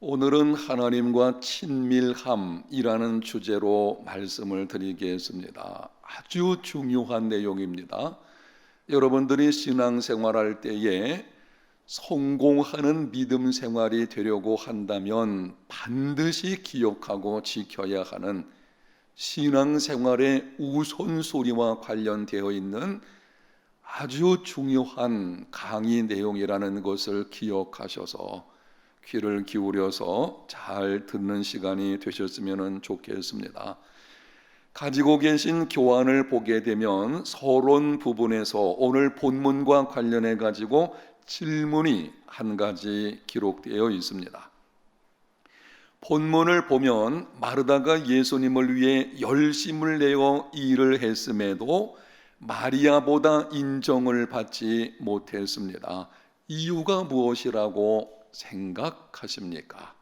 오늘은 하나님과 친밀함이라는 주제로 말씀을 드리겠습니다. 아주 중요한 내용입니다. 여러분들이 신앙생활할 때에 성공하는 믿음 생활이 되려고 한다면 반드시 기억하고 지켜야 하는 신앙생활의 우선순위와 관련되어 있는 아주 중요한 강의 내용이라는 것을 기억하셔서 귀를 기울여서 잘 듣는 시간이 되셨으면 좋겠습니다. 가지고 계신 교환을 보게 되면 서론 부분에서 오늘 본문과 관련해 가지고 질문이 한 가지 기록되어 있습니다. 본문을 보면 마르다가 예수님을 위해 열심을 내어 일을 했음에도 마리아보다 인정을 받지 못했습니다. 이유가 무엇이라고 생각하십니까?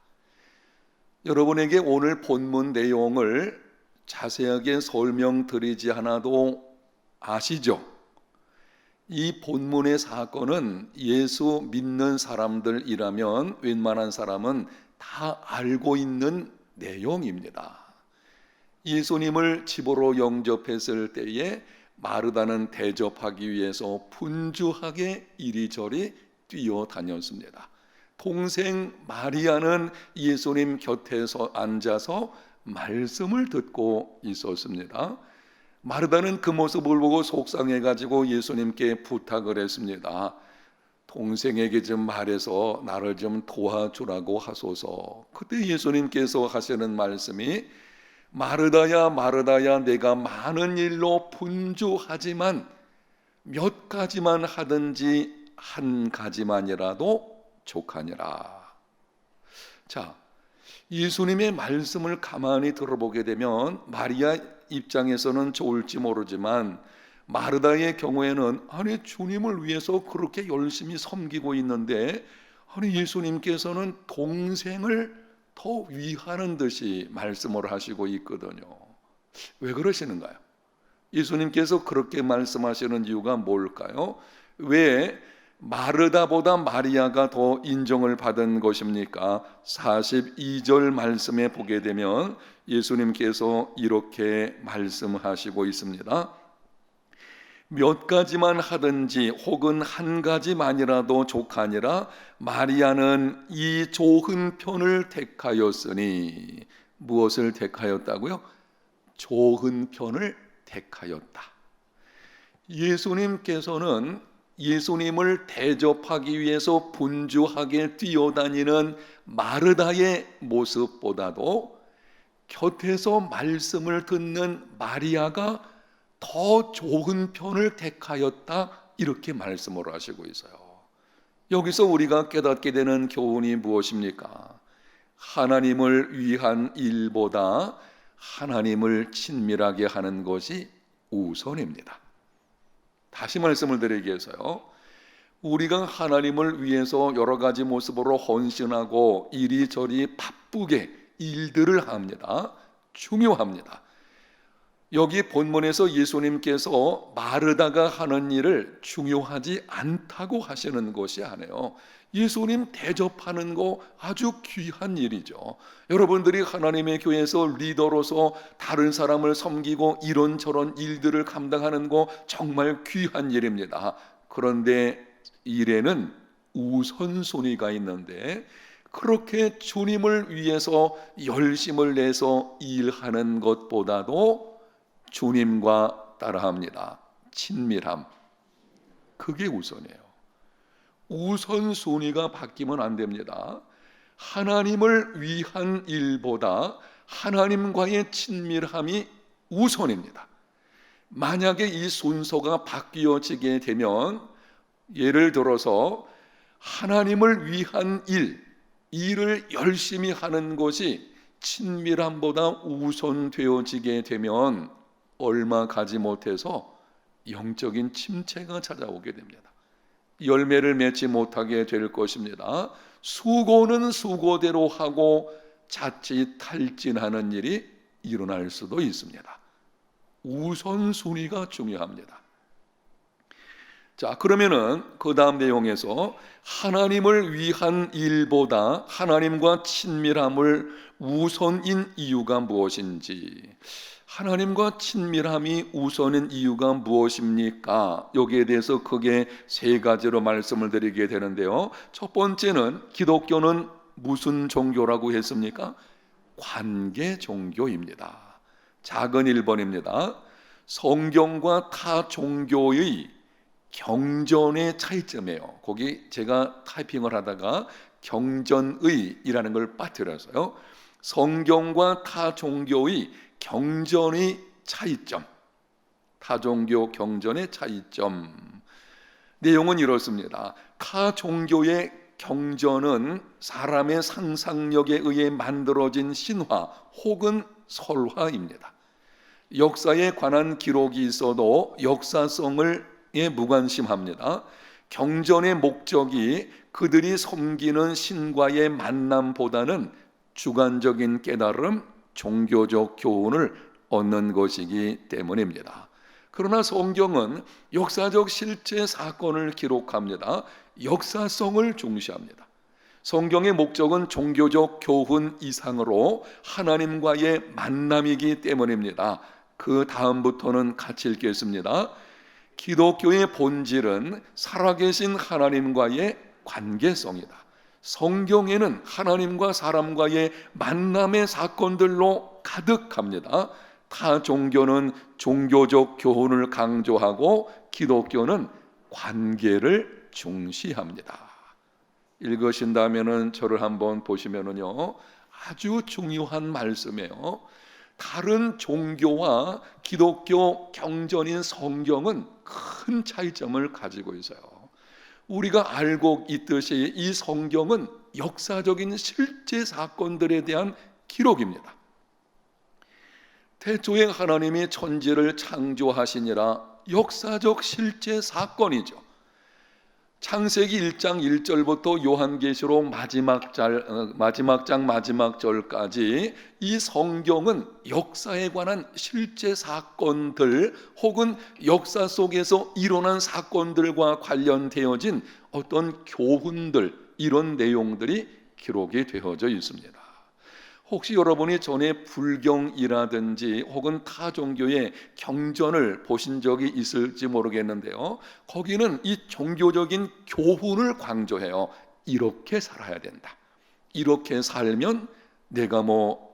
여러분에게 오늘 본문 내용을 자세하게 설명드리지 않아도 아시죠? 이 본문의 사건은 예수 믿는 사람들이라면 웬만한 사람은 다 알고 있는 내용입니다. 예수님을 집으로 영접했을 때에 마르다는 대접하기 위해서 분주하게 이리저리 뛰어다녔습니다. 동생 마리아는 예수님 곁에서 앉아서 말씀을 듣고 있었습니다. 마르다는 그 모습을 보고 속상해가지고 예수님께 부탁을 했습니다. 동생에게 좀 말해서 나를 좀 도와주라고 하소서. 그때 예수님께서 하시는 말씀이 마르다야 마르다야 내가 많은 일로 분주하지만 몇 가지만 하든지 한 가지만이라도 족하니라. 자, 예수님의 말씀을 가만히 들어보게 되면 마리아 입장에서는 좋을지 모르지만 마르다의 경우에는 아니 주님을 위해서 그렇게 열심히 섬기고 있는데 아니 예수님께서는 동생을 더 위하는 듯이 말씀을 하시고 있거든요. 왜 그러시는가요? 예수님께서 그렇게 말씀하시는 이유가 뭘까요? 왜 마르다보다 마리아가 더 인정을 받은 것입니까? 42절 말씀에 보게 되면 예수님께서 이렇게 말씀하시고 있습니다. 몇 가지만 하든지 혹은 한 가지만이라도 족하니라. 마리아는 이 좋은 편을 택하였으니. 무엇을 택하였다고요? 좋은 편을 택하였다. 예수님께서는 예수님을 대접하기 위해서 분주하게 뛰어다니는 마르다의 모습보다도 곁에서 말씀을 듣는 마리아가 더 좋은 편을 택하였다, 이렇게 말씀을 하시고 있어요. 여기서 우리가 깨닫게 되는 교훈이 무엇입니까? 하나님을 위한 일보다 하나님을 친밀하게 하는 것이 우선입니다. 다시 말씀을 드리기 위해서요, 우리가 하나님을 위해서 여러 가지 모습으로 헌신하고 이리저리 바쁘게 일들을 합니다. 중요합니다. 여기 본문에서 예수님께서 마르다가 하는 일을 중요하지 않다고 하시는 것이 아니에요. 예수님 대접하는 거 아주 귀한 일이죠. 여러분들이 하나님의 교회에서 리더로서 다른 사람을 섬기고 이런저런 일들을 감당하는 거 정말 귀한 일입니다. 그런데 일에는 우선순위가 있는데 그렇게 주님을 위해서 열심을 내서 일하는 것보다도 주님과 따라합니다. 친밀함, 그게 우선이에요. 우선순위가 바뀌면 안 됩니다. 하나님을 위한 일보다 하나님과의 친밀함이 우선입니다. 만약에 이 순서가 바뀌어지게 되면, 예를 들어서 하나님을 위한 일을 열심히 하는 것이 친밀함보다 우선되어지게 되면 얼마 가지 못해서 영적인 침체가 찾아오게 됩니다. 열매를 맺지 못하게 될 것입니다. 수고는 수고대로 하고 자칫 탈진하는 일이 일어날 수도 있습니다. 우선순위가 중요합니다. 자, 그러면은 그 다음 내용에서 하나님을 위한 일보다 하나님과 친밀함을 우선인 이유가 무엇인지, 하나님과 친밀함이 우선인 이유가 무엇입니까? 여기에 대해서 크게 세 가지로 말씀을 드리게 되는데요. 첫 번째는 기독교는 무슨 종교라고 했습니까? 관계 종교입니다. 작은 1번입니다. 성경과 타 종교의 경전의 차이점이에요. 거기 제가 타이핑을 하다가 경전의이라는 걸 빠뜨렸어요. 성경과 타 종교의 경전의 차이점, 타 종교 경전의 차이점. 내용은 이렇습니다. 타 종교의 경전은 사람의 상상력에 의해 만들어진 신화 혹은 설화입니다. 역사에 관한 기록이 있어도 역사성을 무관심합니다. 경전의 목적이 그들이 섬기는 신과의 만남보다는 주관적인 깨달음, 종교적 교훈을 얻는 것이기 때문입니다. 그러나 성경은 역사적 실제 사건을 기록합니다. 역사성을 중시합니다. 성경의 목적은 종교적 교훈 이상으로 하나님과의 만남이기 때문입니다. 그 다음부터는 같이 읽겠습니다. 기독교의 본질은 살아계신 하나님과의 관계성이다. 성경에는 하나님과 사람과의 만남의 사건들로 가득합니다. 타 종교는 종교적 교훈을 강조하고 기독교는 관계를 중시합니다. 읽으신다면은 저를 한번 보시면은요, 아주 중요한 말씀이에요. 다른 종교와 기독교 경전인 성경은 큰 차이점을 가지고 있어요. 우리가 알고 있듯이 이 성경은 역사적인 실제 사건들에 대한 기록입니다. 태초에 하나님이 천지를 창조하시니라 역사적 실제 사건이죠. 창세기 1장 1절부터 요한계시록 마지막 장 마지막 절까지 이 성경은 역사에 관한 실제 사건들 혹은 역사 속에서 일어난 사건들과 관련되어진 어떤 교훈들, 이런 내용들이 기록이 되어져 있습니다. 혹시 여러분이 전에 불경이라든지 혹은 타 종교의 경전을 보신 적이 있을지 모르겠는데요, 거기는 이 종교적인 교훈을 강조해요. 이렇게 살아야 된다. 이렇게 살면 내가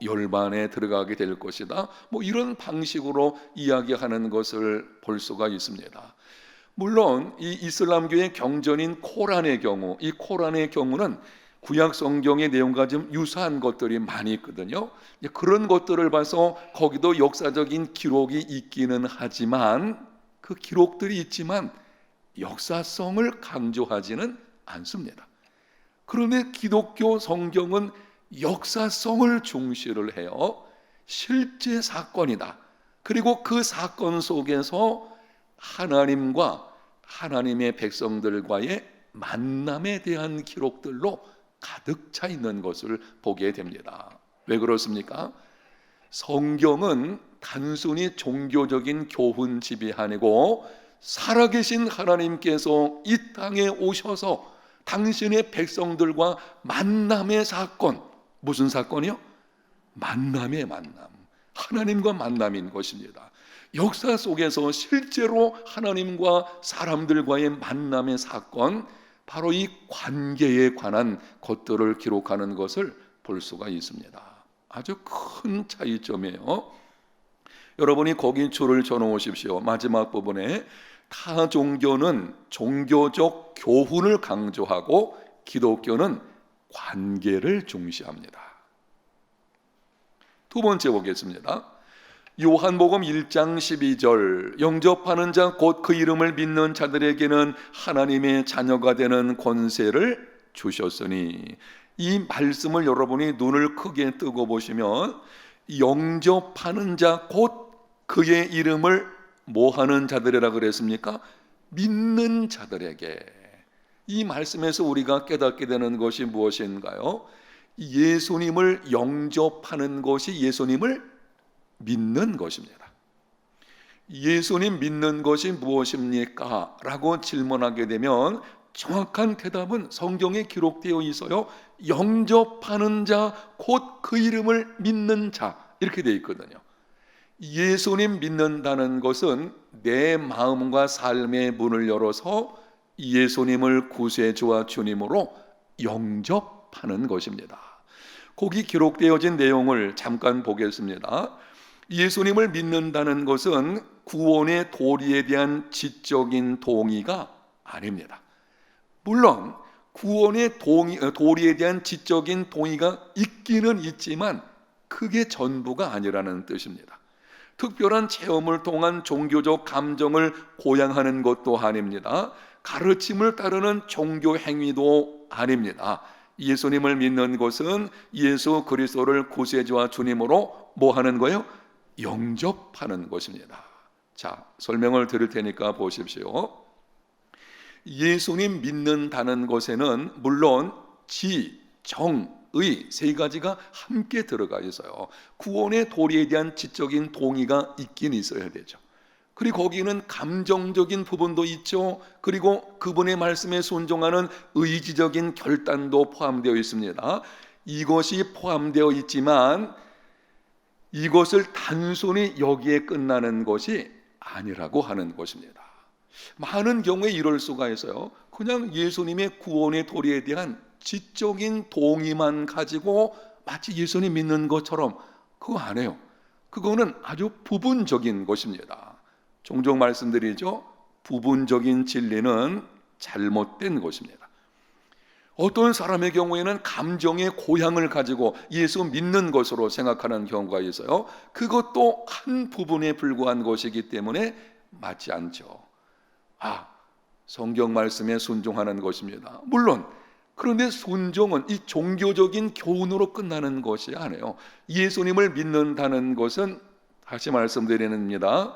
열반에 들어가게 될 것이다. 이런 방식으로 이야기하는 것을 볼 수가 있습니다. 물론 이 이슬람교의 경전인 코란의 경우, 이 코란의 경우는 구약 성경의 내용과 좀 유사한 것들이 많이 있거든요. 그런 것들을 봐서 거기도 역사적인 기록이 있기는 하지만, 그 기록들이 있지만 역사성을 강조하지는 않습니다. 그런데 기독교 성경은 역사성을 중시를 해요. 실제 사건이다. 그리고 그 사건 속에서 하나님과 하나님의 백성들과의 만남에 대한 기록들로 가득 차 있는 것을 보게 됩니다. 왜 그렇습니까? 성경은 단순히 종교적인 교훈집이 아니고 살아계신 하나님께서 이 땅에 오셔서 당신의 백성들과 만남의 사건, 무슨 사건이요? 만남의 만남, 하나님과 만남인 것입니다. 역사 속에서 실제로 하나님과 사람들과의 만남의 사건, 바로 이 관계에 관한 것들을 기록하는 것을 볼 수가 있습니다. 아주 큰 차이점이에요. 여러분이 거기 줄을 쳐놓으십시오. 마지막 부분에 타 종교는 종교적 교훈을 강조하고 기독교는 관계를 중시합니다. 두 번째 보겠습니다. 요한복음 1장 12절, 영접하는 자 곧 그 이름을 믿는 자들에게는 하나님의 자녀가 되는 권세를 주셨으니, 이 말씀을 여러분이 눈을 크게 뜨고 보시면 영접하는 자 곧 그의 이름을 뭐하는 자들이라 그랬습니까? 믿는 자들에게. 이 말씀에서 우리가 깨닫게 되는 것이 무엇인가요? 예수님을 영접하는 것이 예수님을 믿는 것입니다. 예수님 믿는 것이 무엇입니까? 라고 질문하게 되면 정확한 대답은 성경에 기록되어 있어요. 영접하는 자, 곧 그 이름을 믿는 자, 이렇게 되어 있거든요. 예수님 믿는다는 것은 내 마음과 삶의 문을 열어서 예수님을 구세주와 주님으로 영접하는 것입니다. 거기 기록되어진 내용을 잠깐 보겠습니다. 예수님을 믿는다는 것은 구원의 도리에 대한 지적인 동의가 아닙니다. 물론 구원의 도리에 대한 지적인 동의가 있기는 있지만 그게 전부가 아니라는 뜻입니다. 특별한 체험을 통한 종교적 감정을 고양하는 것도 아닙니다. 가르침을 따르는 종교 행위도 아닙니다. 예수님을 믿는 것은 예수 그리스도를 구세주와 주님으로 뭐 하는 거예요? 영접하는 것입니다. 자, 설명을 드릴 테니까 보십시오. 예수님 믿는다는 것에는 물론 지, 정, 의 세 가지가 함께 들어가 있어요. 구원의 도리에 대한 지적인 동의가 있긴 있어야 되죠. 그리고 거기는 감정적인 부분도 있죠. 그리고 그분의 말씀에 순종하는 의지적인 결단도 포함되어 있습니다. 이것이 포함되어 있지만 이것을 단순히 여기에 끝나는 것이 아니라고 하는 것입니다. 많은 경우에 이럴 수가 있어요. 그냥 예수님의 구원의 도리에 대한 지적인 동의만 가지고 마치 예수님 믿는 것처럼 그거 안 해요. 그거는 아주 부분적인 것입니다. 종종 말씀드리죠. 부분적인 진리는 잘못된 것입니다. 어떤 사람의 경우에는 감정의 고향을 가지고 예수 믿는 것으로 생각하는 경우가 있어요. 그것도 한 부분에 불과한 것이기 때문에 맞지 않죠. 성경 말씀에 순종하는 것입니다. 물론 그런데 순종은 이 종교적인 교훈으로 끝나는 것이 아니에요. 예수님을 믿는다는 것은 다시 말씀드립니다.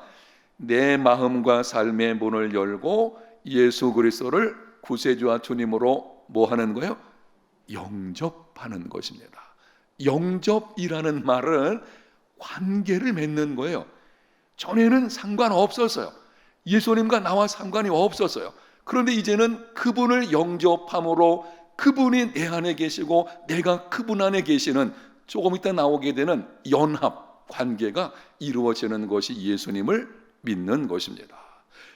내 마음과 삶의 문을 열고 예수 그리스도를 구세주와 주님으로 뭐 하는 거예요? 영접하는 것입니다. 영접이라는 말은 관계를 맺는 거예요. 전에는 상관없었어요. 예수님과 나와 상관이 없었어요. 그런데 이제는 그분을 영접함으로 그분이 내 안에 계시고 내가 그분 안에 계시는 조금 이따 나오게 되는 연합 관계가 이루어지는 것이 예수님을 믿는 것입니다.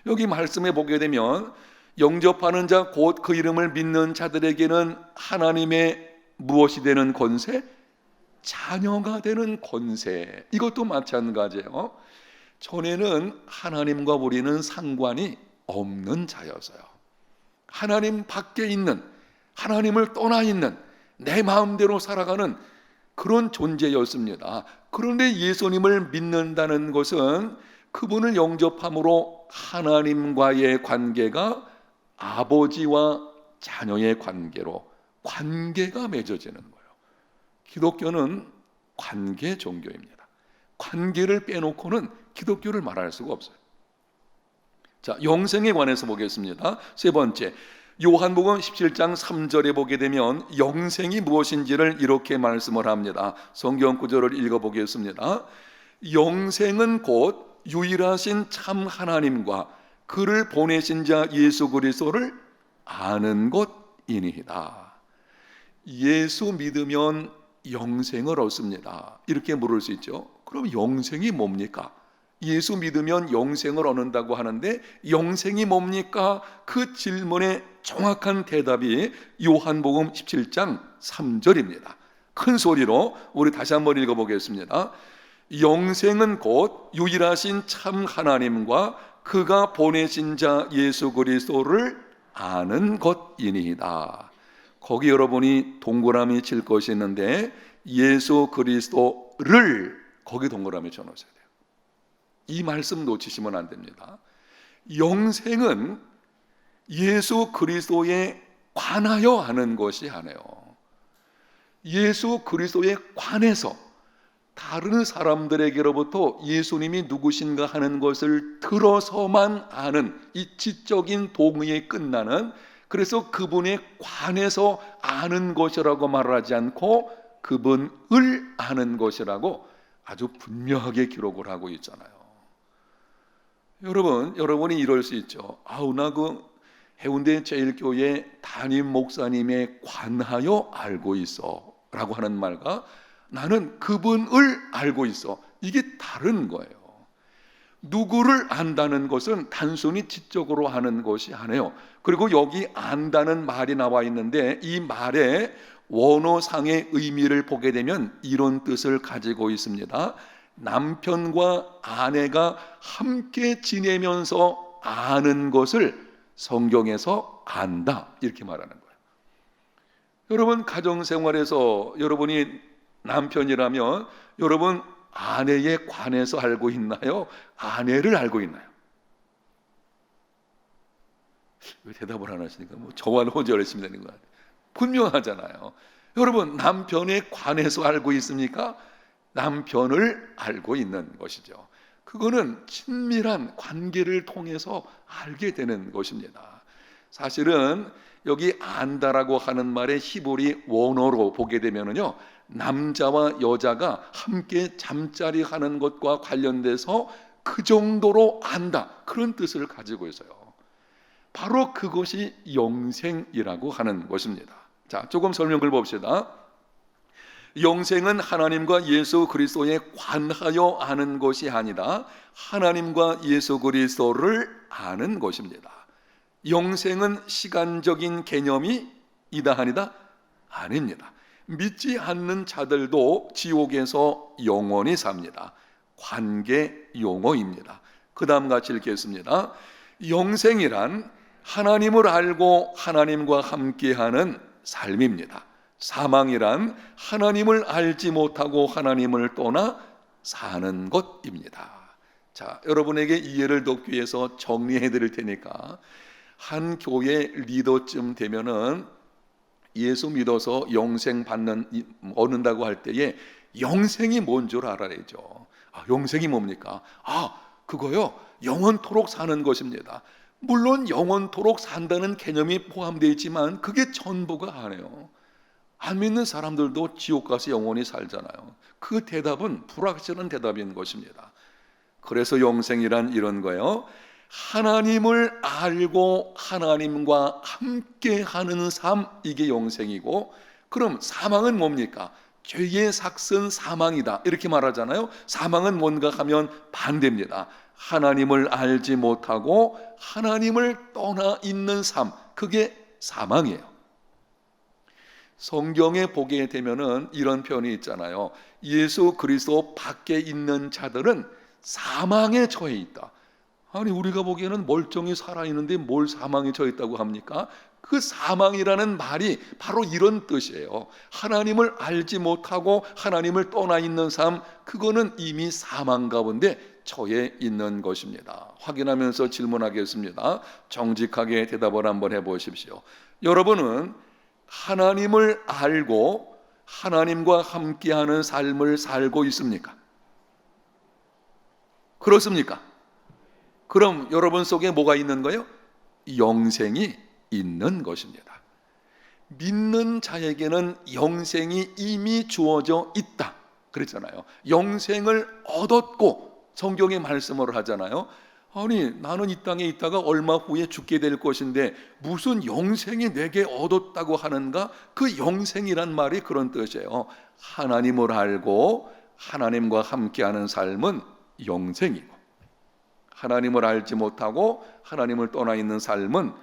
여기 말씀에 보게 되면 영접하는 자 곧 그 이름을 믿는 자들에게는 하나님의 무엇이 되는 권세? 자녀가 되는 권세. 이것도 마찬가지예요. 전에는 하나님과 우리는 상관이 없는 자였어요. 하나님 밖에 있는, 하나님을 떠나 있는 내 마음대로 살아가는 그런 존재였습니다. 그런데 예수님을 믿는다는 것은 그분을 영접함으로 하나님과의 관계가 아버지와 자녀의 관계가 맺어지는 거예요. 기독교는 관계 종교입니다. 관계를 빼놓고는 기독교를 말할 수가 없어요. 자, 영생에 관해서 보겠습니다. 세 번째, 요한복음 17장 3절에 보게 되면 영생이 무엇인지를 이렇게 말씀을 합니다. 성경 구절을 읽어보겠습니다. 영생은 곧 유일하신 참 하나님과 그를 보내신 자 예수 그리스도를 아는 것이니이다. 예수 믿으면 영생을 얻습니다. 이렇게 물을 수 있죠. 그럼 영생이 뭡니까? 예수 믿으면 영생을 얻는다고 하는데 영생이 뭡니까? 그 질문의 정확한 대답이 요한복음 17장 3절입니다. 큰 소리로 우리 다시 한번 읽어보겠습니다. 영생은 곧 유일하신 참 하나님과 그가 보내신 자 예수 그리스도를 아는 것이니이다. 거기 여러분이 동그라미 칠 것이 있는데 예수 그리스도를 거기 동그라미 쳐놓으셔야 돼요. 이 말씀 놓치시면 안 됩니다. 영생은 예수 그리스도에 관하여 하는 것이 아니에요. 예수 그리스도에 관해서 다른 사람들에게로부터 예수님이 누구신가 하는 것을 들어서만 아는 이 지적인 동의에 끝나는, 그래서 그분에 관해서 아는 것이라고 말하지 않고 그분을 아는 것이라고 아주 분명하게 기록을 하고 있잖아요. 여러분이 이럴 수 있죠. 아우, 나 그 해운대 제일교회 담임 목사님에 관하여 알고 있어 라고 하는 말과 나는 그분을 알고 있어, 이게 다른 거예요. 누구를 안다는 것은 단순히 지적으로 하는 것이 아니에요. 그리고 여기 안다는 말이 나와 있는데 이 말의 원어상의 의미를 보게 되면 이런 뜻을 가지고 있습니다. 남편과 아내가 함께 지내면서 아는 것을 성경에서 안다, 이렇게 말하는 거예요. 여러분, 가정생활에서 여러분이 남편이라면 여러분 아내에 관해서 알고 있나요? 아내를 알고 있나요? 왜 대답을 안 하시니까 저와 혼자 열심히 되는 것 같아요. 분명하잖아요. 여러분, 남편에 관해서 알고 있습니까? 남편을 알고 있는 것이죠. 그거는 친밀한 관계를 통해서 알게 되는 것입니다. 사실은 여기 안다라고 하는 말의 히브리 원어로 보게 되면은요, 남자와 여자가 함께 잠자리 하는 것과 관련돼서 그 정도로 안다, 그런 뜻을 가지고 있어요. 바로 그것이 영생이라고 하는 것입니다. 자, 조금 설명을 봅시다. 영생은 하나님과 예수 그리스도에 관하여 아는 것이 아니라 하나님과 예수 그리스도를 아는 것입니다. 영생은 시간적인 개념이 이다 아니다? 아닙니다. 믿지 않는 자들도 지옥에서 영원히 삽니다. 관계 용어입니다. 그 다음 같이 읽겠습니다. 영생이란 하나님을 알고 하나님과 함께하는 삶입니다. 사망이란 하나님을 알지 못하고 하나님을 떠나 사는 것입니다. 자, 여러분에게 이해를 돕기 위해서 정리해 드릴 테니까, 한 교회 리더쯤 되면은 예수 믿어서 영생 얻는다고 할 때에 영생이 뭔 줄 알아야죠. 영생이 뭡니까? 그거요, 영원토록 사는 것입니다. 물론 영원토록 산다는 개념이 포함되어 있지만 그게 전부가 아니에요. 안 믿는 사람들도 지옥 가서 영원히 살잖아요. 그 대답은 불확실한 대답인 것입니다. 그래서 영생이란 이런 거예요. 하나님을 알고 하나님과 함께하는 삶, 이게 영생이고, 그럼 사망은 뭡니까? 죄의 삭은 사망이다, 이렇게 말하잖아요. 사망은 뭔가 하면 반대입니다. 하나님을 알지 못하고 하나님을 떠나 있는 삶, 그게 사망이에요. 성경에 보게 되면은 이런 표현이 있잖아요. 예수 그리스도 밖에 있는 자들은 사망에 처해 있다. 아니, 우리가 보기에는 멀쩡히 살아있는데 뭘 사망에 처해 있다고 합니까? 그 사망이라는 말이 바로 이런 뜻이에요. 하나님을 알지 못하고 하나님을 떠나 있는 삶, 그거는 이미 사망 가운데 처해 있는 것입니다. 확인하면서 질문하겠습니다. 정직하게 대답을 한번 해보십시오. 여러분은 하나님을 알고 하나님과 함께하는 삶을 살고 있습니까? 그렇습니까? 그럼 여러분 속에 뭐가 있는 거예요? 영생이 있는 것입니다. 믿는 자에게는 영생이 이미 주어져 있다 그랬잖아요. 영생을 얻었고, 성경의 말씀을 하잖아요. 아니, 나는 이 땅에 있다가 얼마 후에 죽게 될 것인데 무슨 영생이 내게 얻었다고 하는가? 그 영생이란 말이 그런 뜻이에요. 하나님을 알고 하나님과 함께하는 삶은 영생이고, 하나님을 알지 못하고 하나님을 떠나 있는 삶은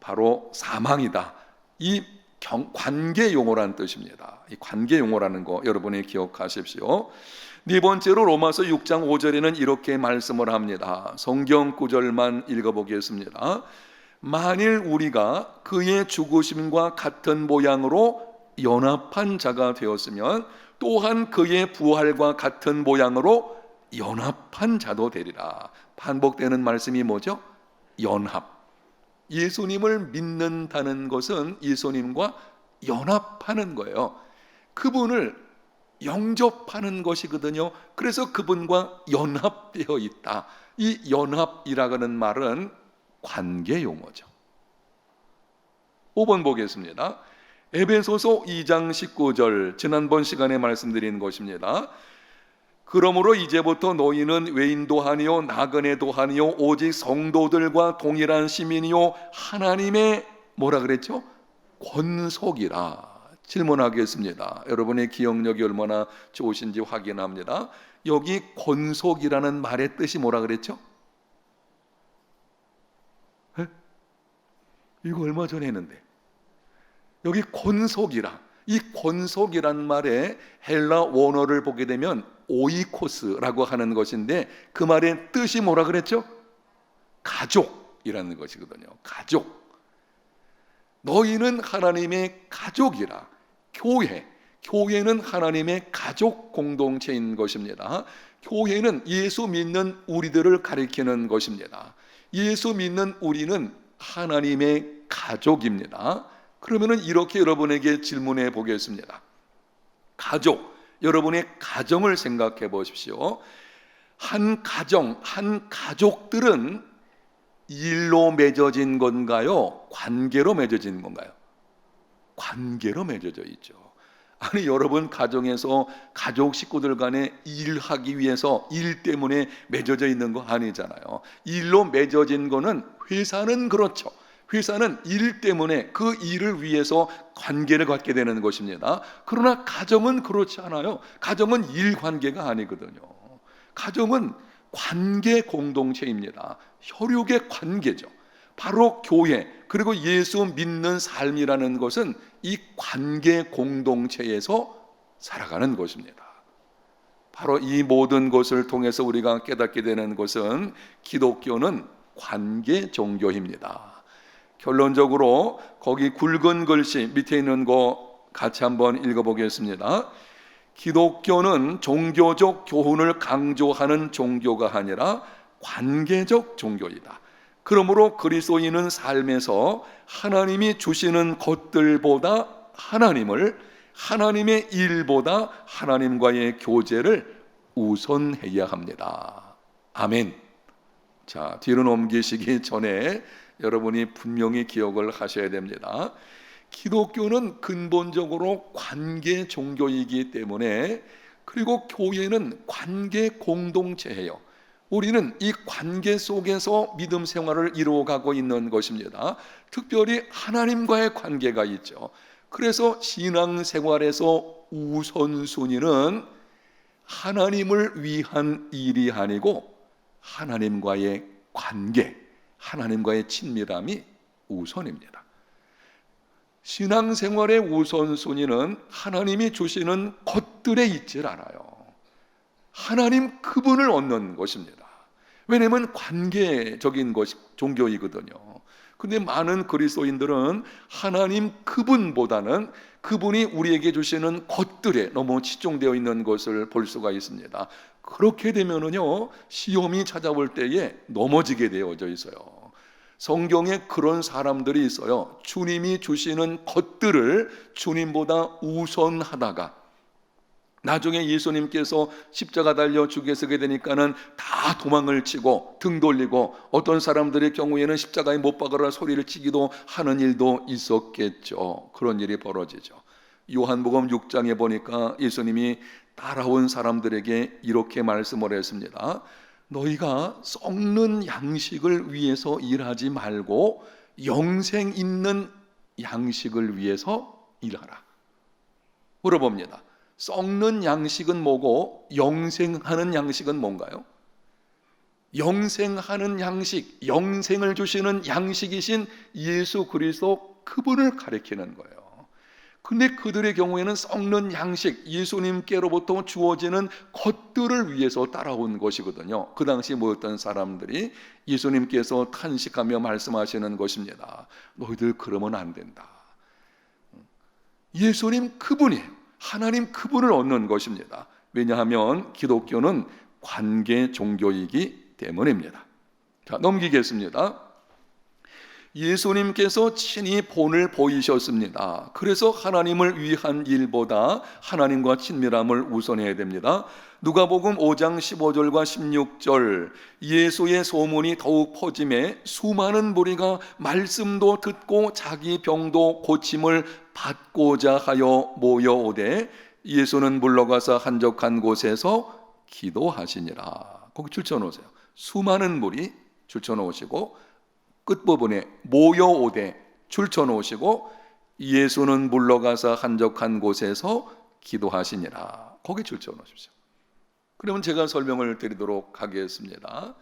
바로 사망이다. 이 관계 용어라는 뜻입니다. 이 관계 용어라는 거 여러분이 기억하십시오. 네 번째로 로마서 6장 5절에는 이렇게 말씀을 합니다. 성경 구절만 읽어보겠습니다. 만일 우리가 그의 죽으심과 같은 모양으로 연합한 자가 되었으면 또한 그의 부활과 같은 모양으로 연합한 자도 되리라. 반복되는 말씀이 뭐죠? 연합. 예수님을 믿는다는 것은 예수님과 연합하는 거예요. 그분을 영접하는 것이거든요. 그래서 그분과 연합되어 있다. 이 연합이라고 하는 말은 관계 용어죠. 5번 보겠습니다. 에베소서 2장 19절, 지난번 시간에 말씀드린 것입니다. 그러므로 이제부터 너희는 외인도 아니요 나그네도 아니요 오직 성도들과 동일한 시민이요 하나님의 뭐라 그랬죠? 권속이라. 질문하겠습니다. 여러분의 기억력이 얼마나 좋으신지 확인합니다. 여기 권속이라는 말의 뜻이 뭐라 그랬죠? 에? 이거 얼마 전에 했는데 여기 권속이라. 이 권속이란 말의 헬라 원어를 보게 되면 오이코스라고 하는 것인데 그 말의 뜻이 뭐라 그랬죠? 가족이라는 것이거든요. 가족. 너희는 하나님의 가족이라. 교회는 하나님의 가족 공동체인 것입니다. 교회는 예수 믿는 우리들을 가리키는 것입니다. 예수 믿는 우리는 하나님의 가족입니다. 그러면은 이렇게 여러분에게 질문해 보겠습니다. 가족, 여러분의 가정을 생각해 보십시오. 한 가정, 한 가족들은 일로 맺어진 건가요? 관계로 맺어진 건가요? 관계로 맺어져 있죠. 아니 여러분 가정에서 가족 식구들 간에 일하기 위해서 일 때문에 맺어져 있는 거 아니잖아요. 일로 맺어진 거는 회사는 그렇죠. 회사는 일 때문에 그 일을 위해서 관계를 갖게 되는 것입니다. 그러나 가정은 그렇지 않아요. 가정은 일 관계가 아니거든요. 가정은 관계 공동체입니다. 혈육의 관계죠. 바로 교회 그리고 예수 믿는 삶이라는 것은 이 관계 공동체에서 살아가는 것입니다. 바로 이 모든 것을 통해서 우리가 깨닫게 되는 것은 기독교는 관계 종교입니다. 결론적으로 거기 굵은 글씨 밑에 있는 거 같이 한번 읽어보겠습니다. 기독교는 종교적 교훈을 강조하는 종교가 아니라 관계적 종교이다. 그러므로 그리스도인은 삶에서 하나님이 주시는 것들보다 하나님의 일보다 하나님과의 교제를 우선해야 합니다. 아멘. 자, 뒤로 넘기시기 전에 여러분이 분명히 기억을 하셔야 됩니다. 기독교는 근본적으로 관계 종교이기 때문에 그리고 교회는 관계 공동체예요. 우리는 이 관계 속에서 믿음 생활을 이루어가고 있는 것입니다. 특별히 하나님과의 관계가 있죠. 그래서 신앙생활에서 우선순위는 하나님을 위한 일이 아니고 하나님과의 관계, 하나님과의 친밀함이 우선입니다. 신앙생활의 우선순위는 하나님이 주시는 것들에 있질 않아요. 하나님 그분을 얻는 것입니다. 왜냐하면 관계적인 것이 종교이거든요. 근데 많은 그리스도인들은 하나님 그분보다는 그분이 우리에게 주시는 것들에 너무 치중되어 있는 것을 볼 수가 있습니다. 그렇게 되면은요, 시험이 찾아올 때에 넘어지게 되어져 있어요. 성경에 그런 사람들이 있어요. 주님이 주시는 것들을 주님보다 우선하다가 나중에 예수님께서 십자가 달려 죽게 서게 되니까는 다 도망을 치고 등 돌리고 어떤 사람들의 경우에는 십자가에 못 박으라 소리를 치기도 하는 일도 있었겠죠. 그런 일이 벌어지죠. 요한복음 6장에 보니까 예수님이 따라온 사람들에게 이렇게 말씀을 했습니다. 너희가 썩는 양식을 위해서 일하지 말고 영생 있는 양식을 위해서 일하라. 물어봅니다. 썩는 양식은 뭐고 영생하는 양식은 뭔가요? 영생하는 양식, 영생을 주시는 양식이신 예수 그리스도 그분을 가리키는 거예요. 근데 그들의 경우에는 썩는 양식, 예수님께로부터 주어지는 것들을 위해서 따라온 것이거든요. 그 당시 모였던 사람들이 예수님께서 탄식하며 말씀하시는 것입니다. 너희들 그러면 안 된다. 예수님 그분이에요. 하나님 그분을 얻는 것입니다. 왜냐하면 기독교는 관계 종교이기 때문입니다. 자, 넘기겠습니다. 예수님께서 친히 본을 보이셨습니다. 그래서 하나님을 위한 일보다 하나님과 친밀함을 우선해야 됩니다. 누가복음 5장 15절과 16절 예수의 소문이 더욱 퍼짐에 수많은 무리가 말씀도 듣고 자기 병도 고침을 받고자 하여 모여오되 예수는 물러가서 한적한 곳에서 기도하시니라. 거기 줄쳐놓으세요. 수많은 무리 줄쳐놓으시고 끝부분에 모여오되 줄쳐놓으시고 예수는 물러가서 한적한 곳에서 기도하시니라. 거기 줄쳐놓으십시오. 그러면 제가 설명을 드리도록 하겠습니다.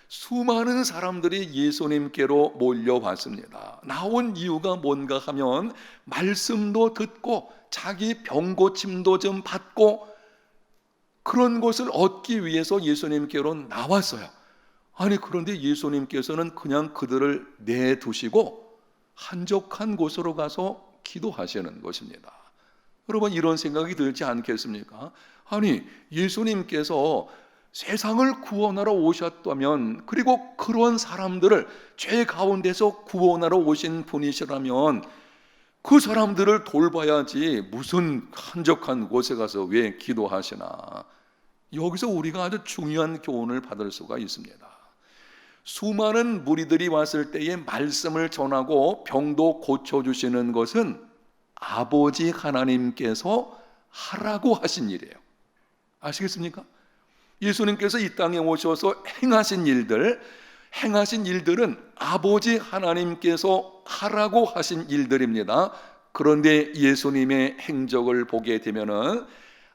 수많은 사람들이 예수님께로 몰려왔습니다. 나온 이유가 뭔가 하면 말씀도 듣고 자기 병고침도 좀 받고 그런 것을 얻기 위해서 예수님께로 나왔어요. 아니 그런데 예수님께서는 그냥 그들을 내두시고 한적한 곳으로 가서 기도하시는 것입니다. 여러분 이런 생각이 들지 않겠습니까? 아니 예수님께서 세상을 구원하러 오셨다면, 그리고 그런 사람들을 죄 가운데서 구원하러 오신 분이시라면 그 사람들을 돌봐야지 무슨 한적한 곳에 가서 왜 기도하시나. 여기서 우리가 아주 중요한 교훈을 받을 수가 있습니다. 수많은 무리들이 왔을 때에 말씀을 전하고 병도 고쳐주시는 것은 아버지 하나님께서 하라고 하신 일이에요. 아시겠습니까? 예수님께서 이 땅에 오셔서 행하신 일들은 아버지 하나님께서 하라고 하신 일들입니다. 그런데 예수님의 행적을 보게 되면은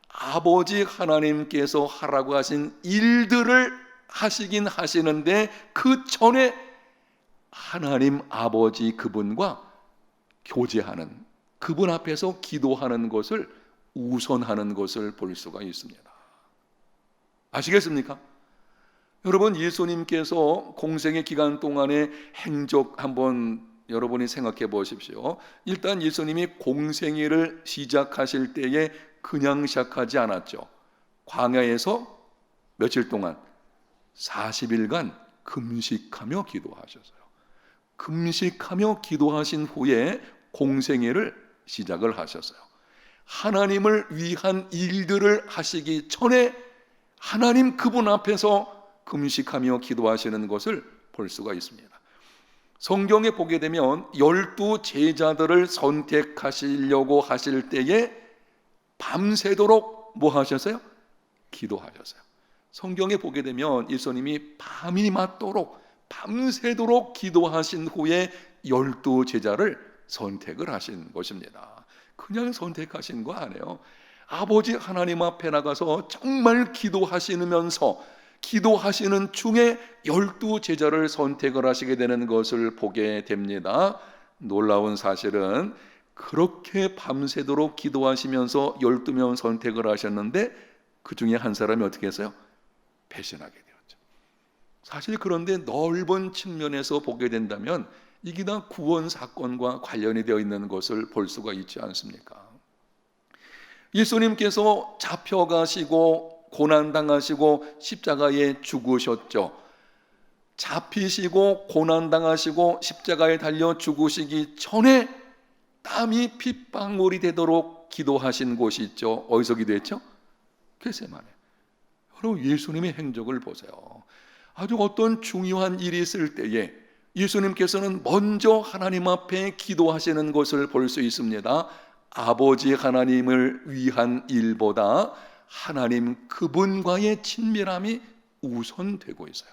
아버지 하나님께서 하라고 하신 일들을 하시긴 하시는데 그 전에 하나님 아버지 그분과 교제하는, 그분 앞에서 기도하는 것을 우선하는 것을 볼 수가 있습니다. 아시겠습니까? 여러분 예수님께서 공생의 기간 동안의 행적 한번 여러분이 생각해 보십시오. 일단 예수님이 공생애를 시작하실 때에 그냥 시작하지 않았죠. 광야에서 며칠 동안 40일간 금식하며 기도하셨어요. 금식하며 기도하신 후에 공생애를 시작을 하셨어요. 하나님을 위한 일들을 하시기 전에 하나님 그분 앞에서 금식하며 기도하시는 것을 볼 수가 있습니다. 성경에 보게 되면 12 제자들을 선택하시려고 하실 때에 밤새도록 뭐 하셨어요? 기도하셨어요. 성경에 보게 되면 예수님이 밤이 맞도록 밤새도록 기도하신 후에 12 제자를 선택을 하신 것입니다. 그냥 선택하신 거 아니에요. 아버지 하나님 앞에 나가서 정말 기도하시면서 기도하시는 중에 12 제자를 선택을 하시게 되는 것을 보게 됩니다. 놀라운 사실은 그렇게 밤새도록 기도하시면서 12명 선택을 하셨는데 그 중에 한 사람이 어떻게 했어요? 배신하게 되었죠. 사실 그런데 넓은 측면에서 보게 된다면 이게 다 구원 사건과 관련이 되어 있는 것을 볼 수가 있지 않습니까? 예수님께서 잡혀가시고 고난당하시고 십자가에 죽으셨죠. 잡히시고 고난당하시고 십자가에 달려 죽으시기 전에 땀이 핏방울이 되도록 기도하신 곳이 있죠. 어디서 기도했죠? 겟세마네. 여러분 예수님의 행적을 보세요. 아주 어떤 중요한 일이 있을 때에 예수님께서는 먼저 하나님 앞에 기도하시는 것을 볼 수 있습니다. 아버지 하나님을 위한 일보다 하나님 그분과의 친밀함이 우선되고 있어요.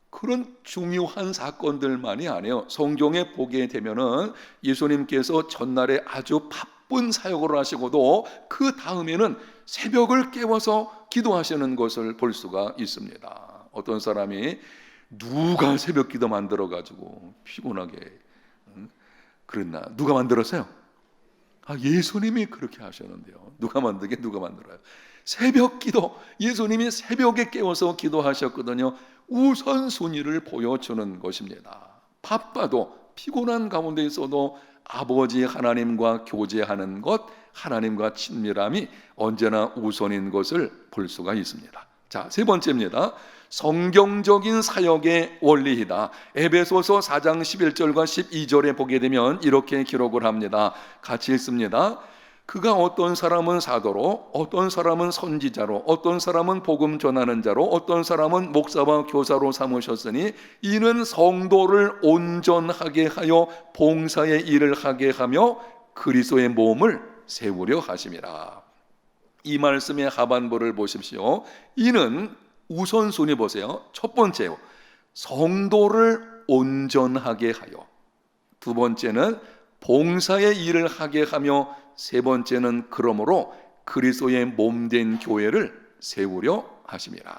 그런 중요한 사건들만이 아니에요. 성경에 보게 되면은 예수님께서 전날에 아주 바쁜 사역을 하시고도 그 다음에는 새벽을 깨워서 기도하시는 것을 볼 수가 있습니다. 어떤 사람이 누가 새벽 기도 만들어 가지고 피곤하게 그랬나? 누가 만들었어요? 예수님이 그렇게 하셨는데요. 누가 만들어요? 새벽 기도, 예수님이 새벽에 깨워서 기도하셨거든요. 우선순위를 보여주는 것입니다. 바빠도 피곤한 가운데 있어도 아버지 하나님과 교제하는 것, 하나님과 친밀함이 언제나 우선인 것을 볼 수가 있습니다. 자, 세 번째입니다. 성경적인 사역의 원리이다. 에베소서 4장 11절과 12절에 보게 되면 이렇게 기록을 합니다. 같이 읽습니다. 그가 어떤 사람은 사도로, 어떤 사람은 선지자로, 어떤 사람은 복음 전하는 자로, 어떤 사람은 목사와 교사로 삼으셨으니 이는 성도를 온전하게 하여 봉사의 일을 하게 하며 그리스도의 몸을 세우려 하심이라. 이 말씀의 하반부를 보십시오. 이는 우선순위 보세요. 첫 번째요, 성도를 온전하게 하여, 두 번째는 봉사의 일을 하게 하며, 세 번째는 그러므로 그리스도의 몸된 교회를 세우려 하심이라.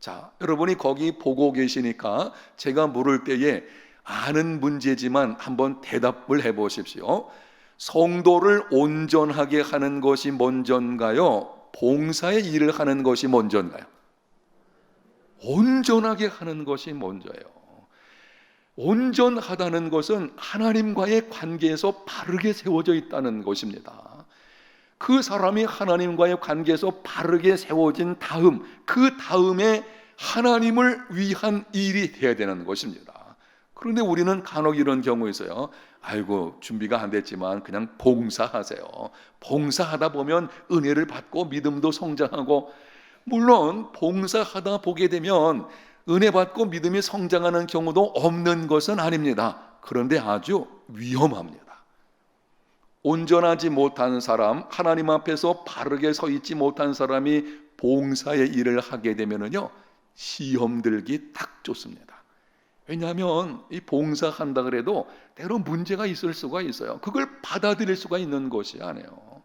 자, 여러분이 거기 보고 계시니까 제가 물을 때에 아는 문제지만 한번 대답을 해보십시오. 성도를 온전하게 하는 것이 먼저인가요? 봉사의 일을 하는 것이 먼저인가요? 온전하게 하는 것이 먼저예요. 온전하다는 것은 하나님과의 관계에서 바르게 세워져 있다는 것입니다. 그 사람이 하나님과의 관계에서 바르게 세워진 다음, 그 다음에 하나님을 위한 일이 되어야 되는 것입니다. 그런데 우리는 간혹 이런 경우 있어요. 아이고, 준비가 안 됐지만 그냥 봉사하세요. 봉사하다 보면 은혜를 받고 믿음도 성장하고, 물론 봉사하다 보게 되면 은혜 받고 믿음이 성장하는 경우도 없는 것은 아닙니다. 그런데 아주 위험합니다. 온전하지 못한 사람, 하나님 앞에서 바르게 서 있지 못한 사람이 봉사의 일을 하게 되면요, 시험 들기 딱 좋습니다. 왜냐하면 이 봉사한다 그래도 때로 문제가 있을 수가 있어요. 그걸 받아들일 수가 있는 것이 아니에요.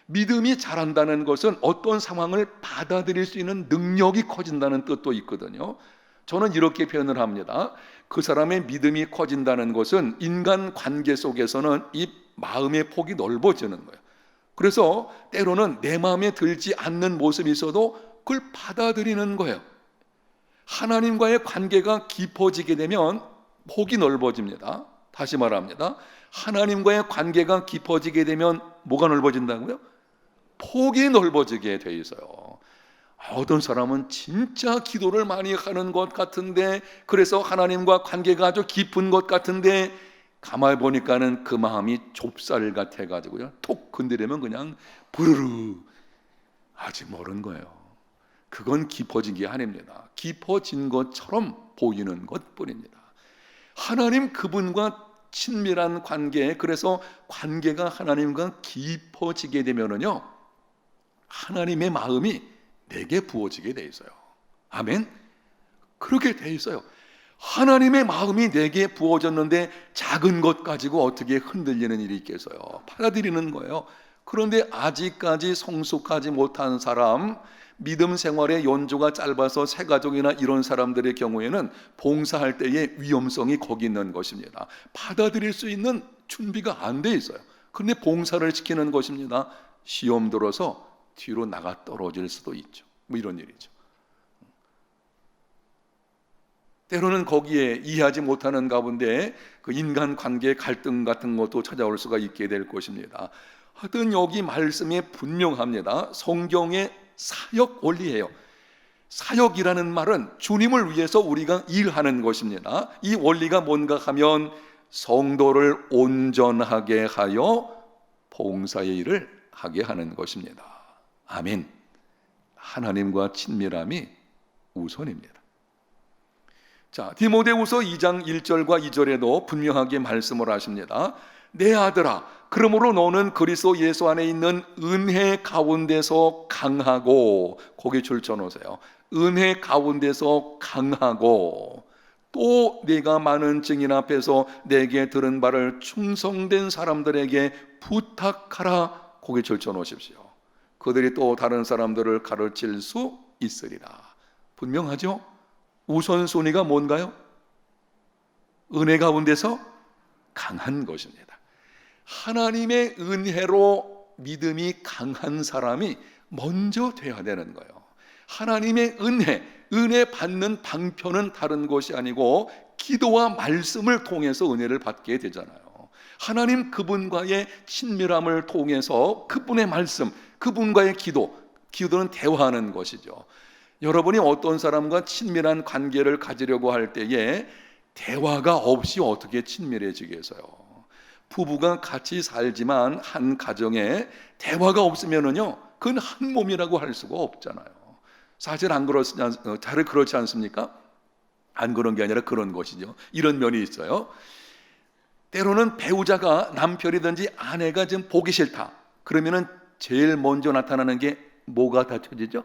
믿음이 자란다는 것은 어떤 상황을 받아들일 수 있는 능력이 커진다는 뜻도 있거든요. 저는 이렇게 표현을 합니다. 그 사람의 믿음이 커진다는 것은 인간 관계 속에서는 이 마음의 폭이 넓어지는 거예요. 그래서 때로는 내 마음에 들지 않는 모습이 있어도 그걸 받아들이는 거예요. 하나님과의 관계가 깊어지게 되면 폭이 넓어집니다. 다시 말합니다. 하나님과의 관계가 깊어지게 되면 뭐가 넓어진다고요? 폭이 넓어지게 돼 있어요. 어떤 사람은 진짜 기도를 많이 하는 것 같은데, 그래서 하나님과 관계가 아주 깊은 것 같은데, 가만히 보니까는 그 마음이 좁쌀 같아가지고요, 톡 건드리면 그냥 부르르, 아직 모르는 거예요. 그건 깊어진 게 아닙니다. 깊어진 것처럼 보이는 것뿐입니다. 하나님 그분과 친밀한 관계, 그래서 관계가 하나님과 깊어지게 되면은요, 하나님의 마음이 내게 부어지게 돼 있어요. 아멘. 그렇게 돼 있어요. 하나님의 마음이 내게 부어졌는데 작은 것 가지고 어떻게 흔들리는 일이 있겠어요? 받아들이는 거예요. 그런데 아직까지 성숙하지 못한 사람, 믿음 생활의 연조가 짧아서 새가족이나 이런 사람들의 경우에는 봉사할 때의 위험성이 거기 있는 것입니다. 받아들일 수 있는 준비가 안 돼 있어요. 그런데 봉사를 시키는 것입니다. 시험 들어서 뒤로 나가 떨어질 수도 있죠. 뭐 이런 일이죠. 때로는 거기에 이해하지 못하는 가운데 그 인간관계 갈등 같은 것도 찾아올 수가 있게 될 것입니다. 하여튼 여기 말씀이 분명합니다. 성경의 사역 원리예요. 사역이라는 말은 주님을 위해서 우리가 일하는 것입니다. 이 원리가 뭔가 하면 성도를 온전하게 하여 봉사의 일을 하게 하는 것입니다. 아멘. 하나님과 친밀함이 우선입니다. 자, 디모데후서 2장 1절과 2절에도 분명하게 말씀을 하십니다. 내 아들아, 그러므로 너는 그리스도 예수 안에 있는 은혜 가운데서 강하고, 거기 줄쳐놓으세요. 은혜 가운데서 강하고, 또 네가 많은 증인 앞에서 내게 들은 바를 충성된 사람들에게 부탁하라, 거기 줄쳐놓으십시오. 그들이 또 다른 사람들을 가르칠 수 있으리라. 분명하죠? 우선순위가 뭔가요? 은혜 가운데서 강한 것입니다. 하나님의 은혜로 믿음이 강한 사람이 먼저 되어야 되는 거예요. 하나님의 은혜 받는 방편은 다른 것이 아니고 기도와 말씀을 통해서 은혜를 받게 되잖아요. 하나님 그분과의 친밀함을 통해서 그분의 말씀, 그분과의 기도는 대화하는 것이죠. 여러분이 어떤 사람과 친밀한 관계를 가지려고 할 때에 대화가 없이 어떻게 친밀해지겠어요? 부부가 같이 살지만 한 가정에 대화가 없으면은요, 그건 한 몸이라고 할 수가 없잖아요. 사실 잘 그렇지 않습니까? 안 그런 게 아니라 그런 것이죠. 이런 면이 있어요. 때로는 배우자가 남편이든지 아내가 좀 보기 싫다. 그러면은 제일 먼저 나타나는 게 뭐가 닫혀지죠?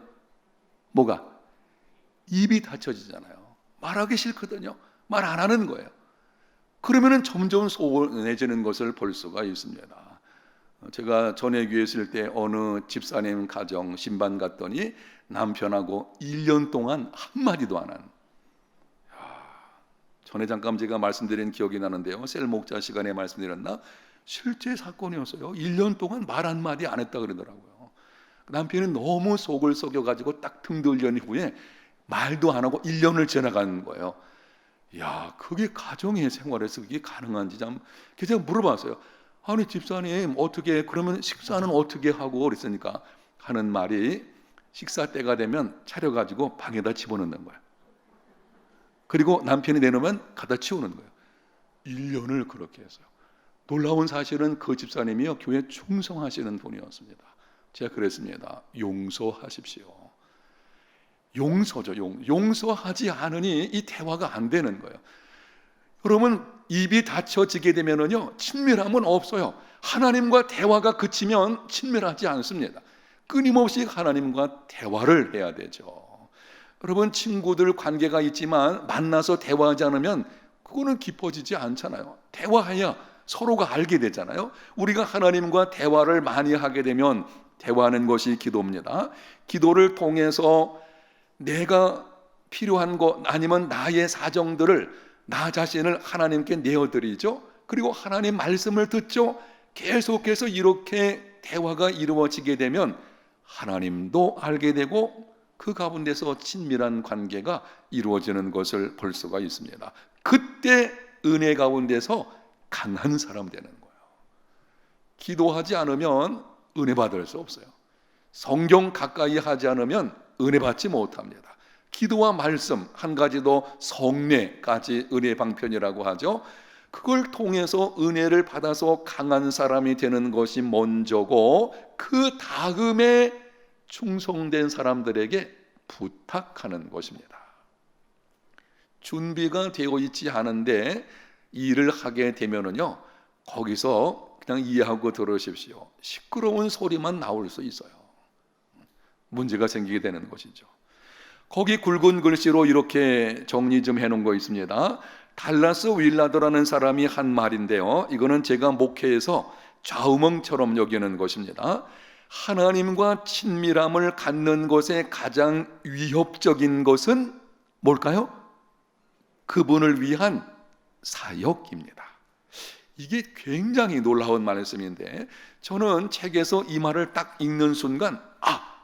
뭐가? 입이 닫혀지잖아요. 말하기 싫거든요. 말 안 하는 거예요. 그러면은 점점 소원해지는 것을 볼 수가 있습니다. 제가 전에 교회 있을 때 어느 집사님 가정 신방 갔더니 남편하고 1년 동안 한마디도 안 한, 전에 잠깐 제가 말씀드린 기억이 나는데요, 셀 목자 시간에 말씀드렸나? 실제 사건이었어요. 1년 동안 말 한마디 안 했다 그러더라고요. 남편이 너무 속을 썩여가지고 딱 등 돌린 후에 말도 안 하고 1년을 지나간 거예요. 야, 그게 가정의 생활에서 그게 가능한지 참. 그래서 제가 물어봤어요. 아니 집사님 어떻게, 그러면 식사는 어떻게 하고 그랬으니까 하는 말이, 식사 때가 되면 차려가지고 방에다 집어넣는 거예요. 그리고 남편이 내놓으면 갖다 치우는 거예요. 1년을 그렇게 했어요. 놀라운 사실은 그 집사님이요, 교회 충성하시는 분이었습니다. 제가 그랬습니다. 용서하십시오. 용서죠. 용서하지 않으니 이 대화가 안 되는 거예요. 여러분, 입이 닫혀지게 되면은요, 친밀함은 없어요. 하나님과 대화가 그치면 친밀하지 않습니다. 끊임없이 하나님과 대화를 해야 되죠. 여러분, 친구들 관계가 있지만 만나서 대화하지 않으면 그거는 깊어지지 않잖아요. 대화해야 서로가 알게 되잖아요. 우리가 하나님과 대화를 많이 하게 되면, 대화하는 것이 기도입니다. 기도를 통해서 내가 필요한 것, 아니면 나의 사정들을, 나 자신을 하나님께 내어드리죠. 그리고 하나님 말씀을 듣죠. 계속해서 이렇게 대화가 이루어지게 되면 하나님도 알게 되고 그 가운데서 친밀한 관계가 이루어지는 것을 볼 수가 있습니다. 그때 은혜 가운데서 강한 사람 되는 거예요. 기도하지 않으면 은혜 받을 수 없어요. 성경 가까이 하지 않으면 은혜 받지 못합니다. 기도와 말씀, 한 가지 더 성례까지 은혜 방편이라고 하죠. 그걸 통해서 은혜를 받아서 강한 사람이 되는 것이 먼저고, 그 다음에 충성된 사람들에게 부탁하는 것입니다. 준비가 되어 있지 않은데 일을 하게 되면은요, 거기서 그냥 이해하고 들으십시오. 시끄러운 소리만 나올 수 있어요. 문제가 생기게 되는 것이죠. 거기 굵은 글씨로 이렇게 정리 좀 해놓은 거 있습니다. 달라스 윌라더라는 사람이 한 말인데요, 이거는 제가 목회에서 좌우멍처럼 여기는 것입니다. 하나님과 친밀함을 갖는 것에 가장 위협적인 것은 뭘까요? 그분을 위한 사역입니다. 이게 굉장히 놀라운 말씀인데, 저는 책에서 이 말을 딱 읽는 순간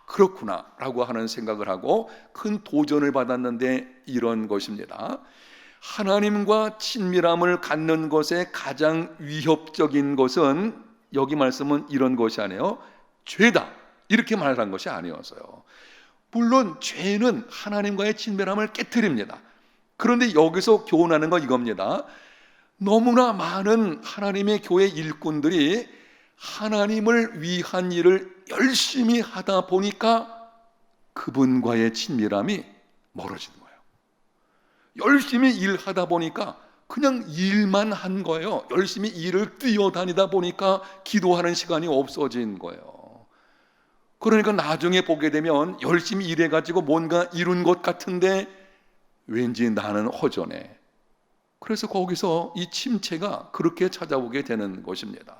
그렇구나 라고 하는 생각을 하고 큰 도전을 받았는데, 이런 것입니다. 하나님과 친밀함을 갖는 것에 가장 위협적인 것은, 여기 말씀은 이런 것이 아니에요. 죄다, 이렇게 말한 것이 아니었어요. 물론 죄는 하나님과의 친밀함을 깨트립니다. 그런데 여기서 교훈하는 건 이겁니다. 너무나 많은 하나님의 교회 일꾼들이 하나님을 위한 일을 열심히 하다 보니까 그분과의 친밀함이 멀어지는 거예요. 열심히 일하다 보니까 그냥 일만 한 거예요. 열심히 일을 뛰어다니다 보니까 기도하는 시간이 없어진 거예요. 그러니까 나중에 보게 되면 열심히 일해가지고 뭔가 이룬 것 같은데 왠지 나는 허전해. 그래서 거기서 이 침체가 그렇게 찾아오게 되는 것입니다.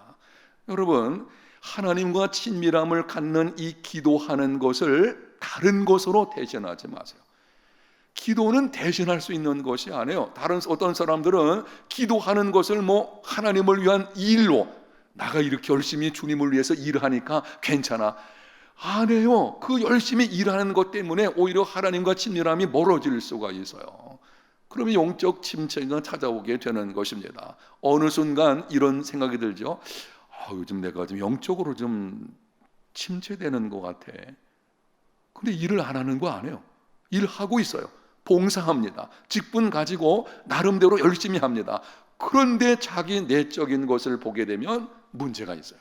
여러분, 하나님과 친밀함을 갖는 이 기도하는 것을 다른 것으로 대신하지 마세요. 기도는 대신할 수 있는 것이 아니에요. 다른 어떤 사람들은 기도하는 것을 하나님을 위한 일로, 나가 이렇게 열심히 주님을 위해서 일하니까 괜찮아. 아니에요. 그 열심히 일하는 것 때문에 오히려 하나님과 친밀함이 멀어질 수가 있어요. 그러면 영적 침체가 찾아오게 되는 것입니다. 어느 순간 이런 생각이 들죠. 요즘 내가 좀 영적으로 좀 침체되는 것 같아. 근데 일을 안 하는 거 아니에요. 일하고 있어요. 봉사합니다. 직분 가지고 나름대로 열심히 합니다. 그런데 자기 내적인 것을 보게 되면 문제가 있어요.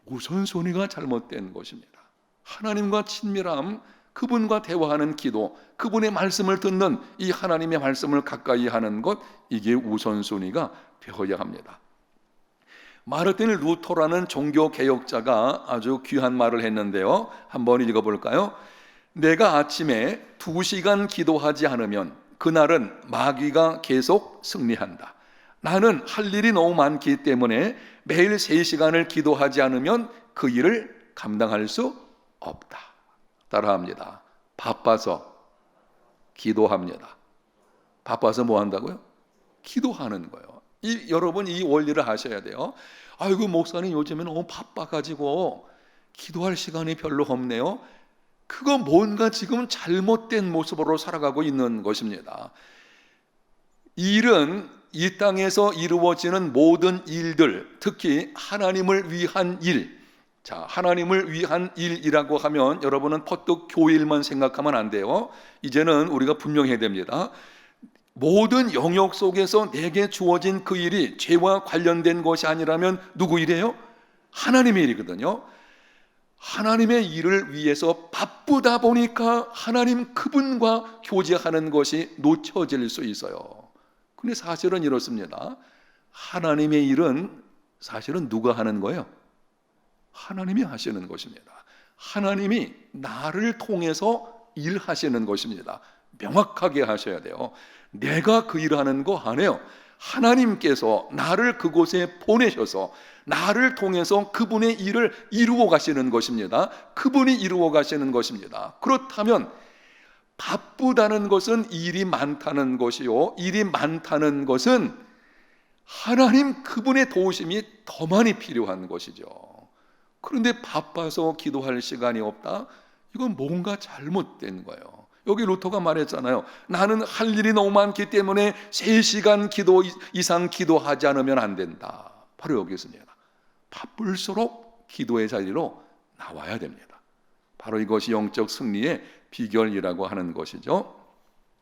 우선순위가 잘못된 것입니다. 하나님과 친밀함, 그분과 대화하는 기도, 그분의 말씀을 듣는 이 하나님의 말씀을 가까이 하는 것, 이게 우선순위가 되어야 합니다. 마르틴 루터라는 종교 개혁자가 아주 귀한 말을 했는데요. 한번 읽어볼까요? 내가 아침에 2시간 기도하지 않으면 그날은 마귀가 계속 승리한다. 나는 할 일이 너무 많기 때문에 매일 3시간을 기도하지 않으면 그 일을 감당할 수 없다. 따라합니다. 바빠서 기도합니다. 바빠서 뭐 한다고요? 기도하는 거예요. 여러분 이 원리를 하셔야 돼요. 아이고 목사님 요즘에 너무 바빠가지고 기도할 시간이 별로 없네요. 그거 뭔가 지금 잘못된 모습으로 살아가고 있는 것입니다. 일은 이 땅에서 이루어지는 모든 일들, 특히 하나님을 위한 일. 자, 하나님을 위한 일이라고 하면 여러분은 퍼뜩 교회 일만 생각하면 안 돼요. 이제는 우리가 분명해야 됩니다. 모든 영역 속에서 내게 주어진 그 일이 죄와 관련된 것이 아니라면 누구 일이에요? 하나님의 일이거든요. 하나님의 일을 위해서 바쁘다 보니까 하나님 그분과 교제하는 것이 놓쳐질 수 있어요. 근데 사실은 이렇습니다. 하나님의 일은 사실은 누가 하는 거예요? 하나님이 하시는 것입니다. 하나님이 나를 통해서 일하시는 것입니다. 명확하게 하셔야 돼요. 내가 그 일을 하는 거 아니에요. 하나님께서 나를 그곳에 보내셔서 나를 통해서 그분의 일을 이루어 가시는 것입니다. 그분이 이루어 가시는 것입니다. 그렇다면 바쁘다는 것은 일이 많다는 것이요, 일이 많다는 것은 하나님 그분의 도우심이 더 많이 필요한 것이죠. 그런데 바빠서 기도할 시간이 없다? 이건 뭔가 잘못된 거예요. 여기 루터가 말했잖아요. 나는 할 일이 너무 많기 때문에 3시간 기도 이상 기도하지 않으면 안 된다. 바로 여기 있습니다. 바쁠수록 기도의 자리로 나와야 됩니다. 바로 이것이 영적 승리의 비결이라고 하는 것이죠.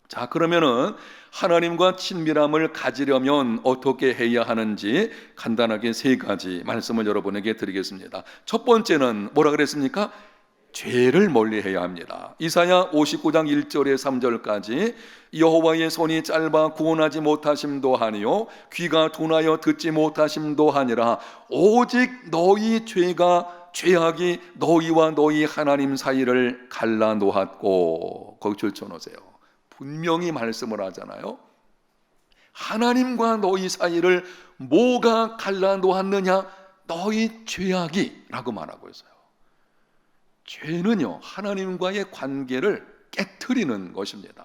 자, 그러면은 하나님과 친밀함을 가지려면 어떻게 해야 하는지 간단하게 3가지 말씀을 여러분에게 드리겠습니다. 첫 번째는 뭐라 그랬습니까? 죄를 멀리해야 합니다. 이사야 59장 1절에 3절까지 여호와의 손이 짧아 구원하지 못하심도 하니요 귀가 둔하여 듣지 못하심도 하니라. 오직 너희 죄악이 너희와 너희 하나님 사이를 갈라놓았고. 거기 줄쳐놓으세요. 분명히 말씀을 하잖아요. 하나님과 너희 사이를 뭐가 갈라놓았느냐? 너희 죄악이 라고 말하고 있어요. 죄는요, 하나님과의 관계를 깨트리는 것입니다.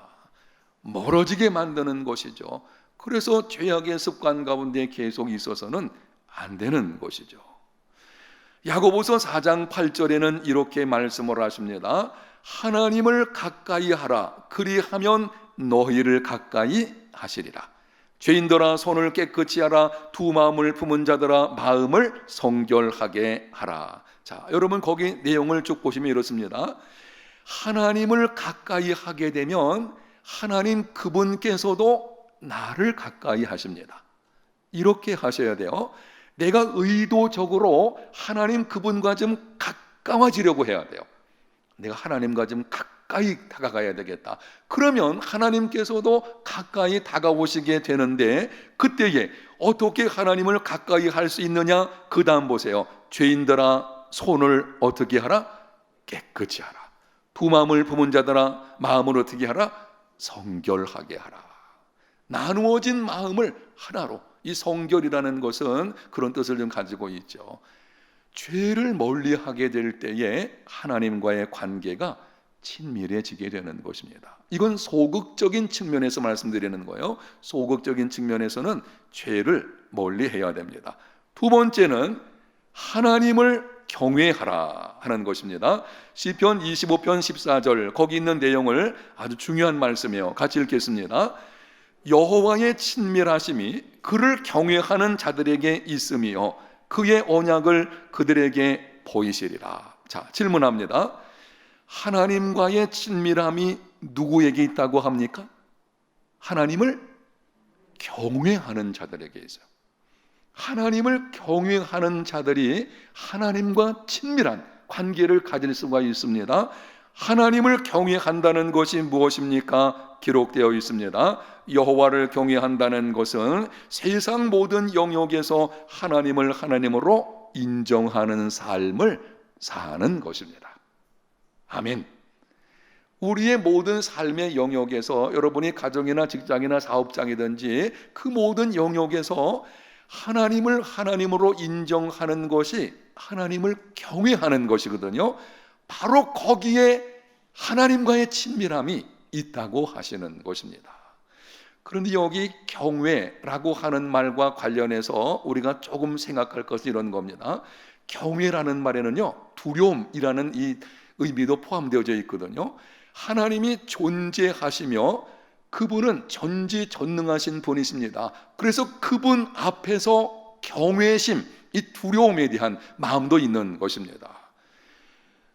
멀어지게 만드는 것이죠. 그래서 죄악의 습관 가운데 계속 있어서는 안 되는 것이죠. 야고보서 4장 8절에는 이렇게 말씀을 하십니다. 하나님을 가까이 하라. 그리하면 너희를 가까이 하시리라. 죄인들아 손을 깨끗이 하라. 두 마음을 품은 자들아 마음을 성결하게 하라. 자, 여러분 거기 내용을 쭉 보시면 이렇습니다. 하나님을 가까이 하게 되면 하나님 그분께서도 나를 가까이 하십니다. 이렇게 하셔야 돼요. 내가 의도적으로 하나님 그분과 좀 가까워지려고 해야 돼요. 내가 하나님과 좀 가까이 다가가야 되겠다. 그러면 하나님께서도 가까이 다가오시게 되는데 그때에 어떻게 하나님을 가까이 할 수 있느냐? 그 다음 보세요. 죄인들아 손을 어떻게 하라? 깨끗이 하라. 두 마음을 품은 자들아 마음을 어떻게 하라? 성결하게 하라. 나누어진 마음을 하나로. 이 성결이라는 것은 그런 뜻을 좀 가지고 있죠. 죄를 멀리하게 될 때에 하나님과의 관계가 친밀해지게 되는 것입니다. 이건 소극적인 측면에서 말씀드리는 거예요. 소극적인 측면에서는 죄를 멀리해야 됩니다. 두 번째는 하나님을 경외하라 하는 것입니다. 시편 25편 14절 거기 있는 내용을 아주 중요한 말씀이에요. 같이 읽겠습니다. 여호와의 친밀하심이 그를 경외하는 자들에게 있으며 그의 언약을 그들에게 보이시리라. 자, 질문합니다. 하나님과의 친밀함이 누구에게 있다고 합니까? 하나님을 경외하는 자들에게 있어요. 하나님을 경외하는 자들이 하나님과 친밀한 관계를 가질 수가 있습니다. 하나님을 경외한다는 것이 무엇입니까? 기록되어 있습니다. 여호와를 경외한다는 것은 세상 모든 영역에서 하나님을 하나님으로 인정하는 삶을 사는 것입니다. 아멘. 우리의 모든 삶의 영역에서, 여러분이 가정이나 직장이나 사업장이든지 그 모든 영역에서 하나님을 하나님으로 인정하는 것이 하나님을 경외하는 것이거든요. 바로 거기에 하나님과의 친밀함이 있다고 하시는 것입니다. 그런데 여기 경외라고 하는 말과 관련해서 우리가 조금 생각할 것은 이런 겁니다. 경외라는 말에는요, 두려움이라는 이 의미도 포함되어져 있거든요. 하나님이 존재하시며 그분은 전지전능하신 분이십니다. 그래서 그분 앞에서 경외심, 이 두려움에 대한 마음도 있는 것입니다.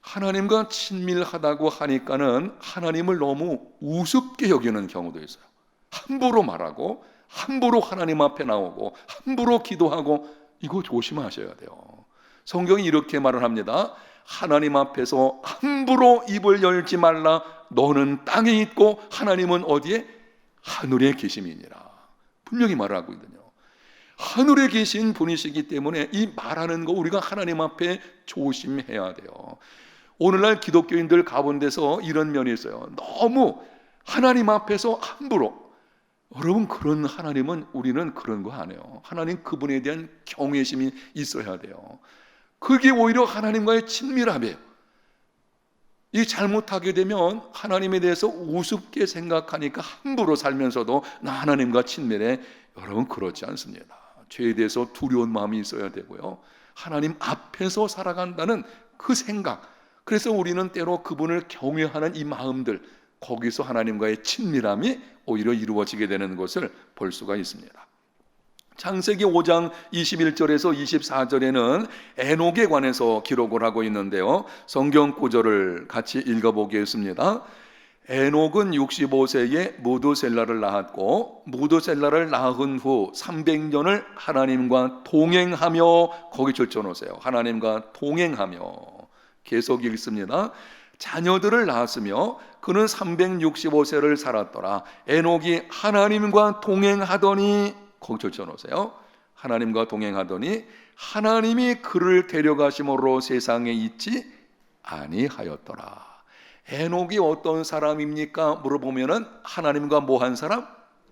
하나님과 친밀하다고 하니까는 하나님을 너무 우습게 여기는 경우도 있어요. 함부로 말하고, 함부로 하나님 앞에 나오고, 함부로 기도하고, 이거 조심하셔야 돼요. 성경이 이렇게 말을 합니다. 하나님 앞에서 함부로 입을 열지 말라. 너는 땅에 있고 하나님은 어디에? 하늘에 계심이니라. 분명히 말하고 있거든요. 하늘에 계신 분이시기 때문에 이 말하는 거 우리가 하나님 앞에 조심해야 돼요. 오늘날 기독교인들 가운데서 이런 면이 있어요. 너무 하나님 앞에서 함부로. 여러분, 그런 하나님은 우리는 그런 거 안 해요. 하나님 그분에 대한 경외심이 있어야 돼요. 그게 오히려 하나님과의 친밀함이에요. 이 잘못하게 되면 하나님에 대해서 우습게 생각하니까 함부로 살면서도 나 하나님과 친밀해. 여러분, 그렇지 않습니다. 죄에 대해서 두려운 마음이 있어야 되고요. 하나님 앞에서 살아간다는 그 생각. 그래서 우리는 때로 그분을 경외하는 이 마음들, 거기서 하나님과의 친밀함이 오히려 이루어지게 되는 것을 볼 수가 있습니다. 창세기 5장 21절에서 24절에는 에녹에 관해서 기록을 하고 있는데요. 성경 구절을 같이 읽어보겠습니다. 에녹은 65세에 무드셀라를 낳았고 무드셀라를 낳은 후 300년을 하나님과 동행하며, 거기 절쳐놓으세요. 하나님과 동행하며 계속 읽습니다. 자녀들을 낳았으며 그는 365세를 살았더라. 에녹이 하나님과 동행하더니, 거기 절쳐놓으세요. 하나님과 동행하더니 하나님이 그를 데려가심으로 세상에 있지 아니하였더라. 에녹이 어떤 사람입니까? 물어보면은 하나님과 뭐한 사람?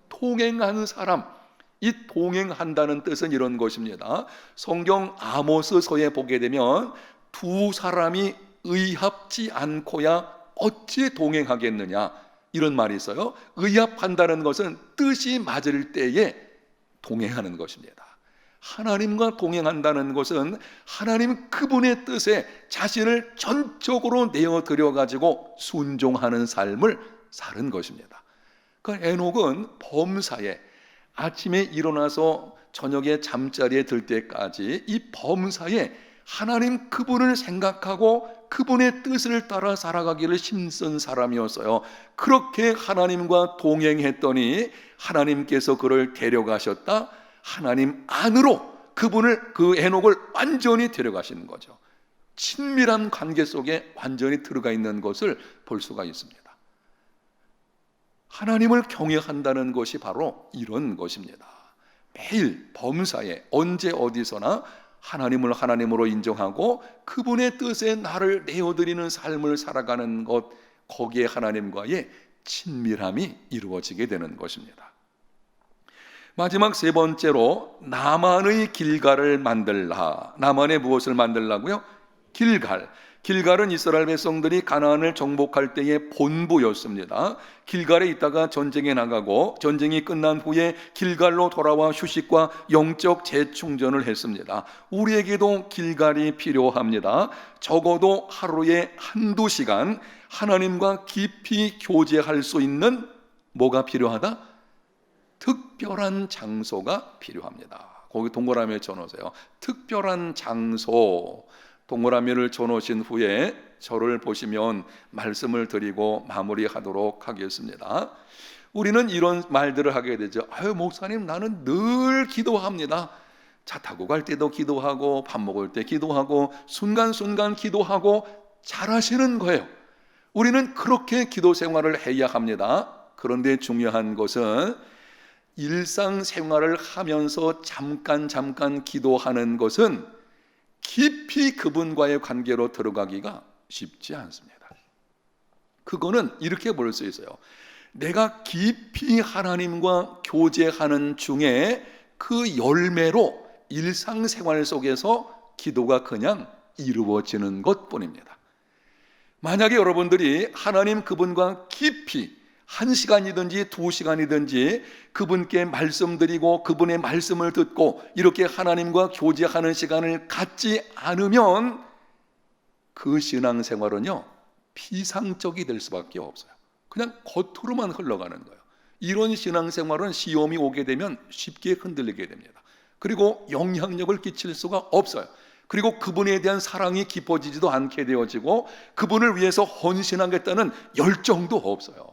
동행한 사람. 이 동행한다는 뜻은 이런 것입니다. 성경 아모스서에 보게 되면 두 사람이 의합지 않고야 어찌 동행하겠느냐, 이런 말이 있어요. 의합한다는 것은 뜻이 맞을 때에 동행하는 것입니다. 하나님과 동행한다는 것은 하나님 그분의 뜻에 자신을 전적으로 내어드려 가지고 순종하는 삶을 사는 것입니다. 그 에녹은 범사에 아침에 일어나서 저녁에 잠자리에 들 때까지 이 범사에 하나님 그분을 생각하고 그분의 뜻을 따라 살아가기를 힘쓴 사람이었어요. 그렇게 하나님과 동행했더니 하나님께서 그를 데려가셨다. 하나님 안으로 그분을, 그 에녹을 완전히 데려가시는 거죠. 친밀한 관계 속에 완전히 들어가 있는 것을 볼 수가 있습니다. 하나님을 경외한다는 것이 바로 이런 것입니다. 매일 범사에 언제 어디서나 하나님을 하나님으로 인정하고 그분의 뜻에 나를 내어드리는 삶을 살아가는 것, 거기에 하나님과의 친밀함이 이루어지게 되는 것입니다. 마지막 세 번째로 나만의 길갈을 만들라. 나만의 무엇을 만들라고요? 길갈. 길갈은 이스라엘 백성들이 가나안을 정복할 때의 본부였습니다. 길갈에 있다가 전쟁에 나가고 전쟁이 끝난 후에 길갈로 돌아와 휴식과 영적 재충전을 했습니다. 우리에게도 길갈이 필요합니다. 적어도 하루에 한두 시간 하나님과 깊이 교제할 수 있는 뭐가 필요하다? 특별한 장소가 필요합니다. 거기 동그라미에 쳐놓으세요. 특별한 장소. 동그라미를 쳐놓으신 후에 저를 보시면 말씀을 드리고 마무리하도록 하겠습니다. 우리는 이런 말들을 하게 되죠. 아유, 목사님, 나는 늘 기도합니다. 차 타고 갈 때도 기도하고 밥 먹을 때 기도하고 순간순간 기도하고, 잘하시는 거예요. 우리는 그렇게 기도 생활을 해야 합니다. 그런데 중요한 것은 일상생활을 하면서 잠깐 기도하는 것은 깊이 그분과의 관계로 들어가기가 쉽지 않습니다. 그거는 이렇게 볼 수 있어요. 내가 깊이 하나님과 교제하는 중에 그 열매로 일상생활 속에서 기도가 그냥 이루어지는 것뿐입니다. 만약에 여러분들이 하나님 그분과 깊이 1시간이든지 2시간이든지 그분께 말씀드리고 그분의 말씀을 듣고 이렇게 하나님과 교제하는 시간을 갖지 않으면 그 신앙생활은요 피상적이 될 수밖에 없어요. 그냥 겉으로만 흘러가는 거예요. 이런 신앙생활은 시험이 오게 되면 쉽게 흔들리게 됩니다. 그리고 영향력을 끼칠 수가 없어요. 그리고 그분에 대한 사랑이 깊어지지도 않게 되어지고 그분을 위해서 헌신하겠다는 열정도 없어요.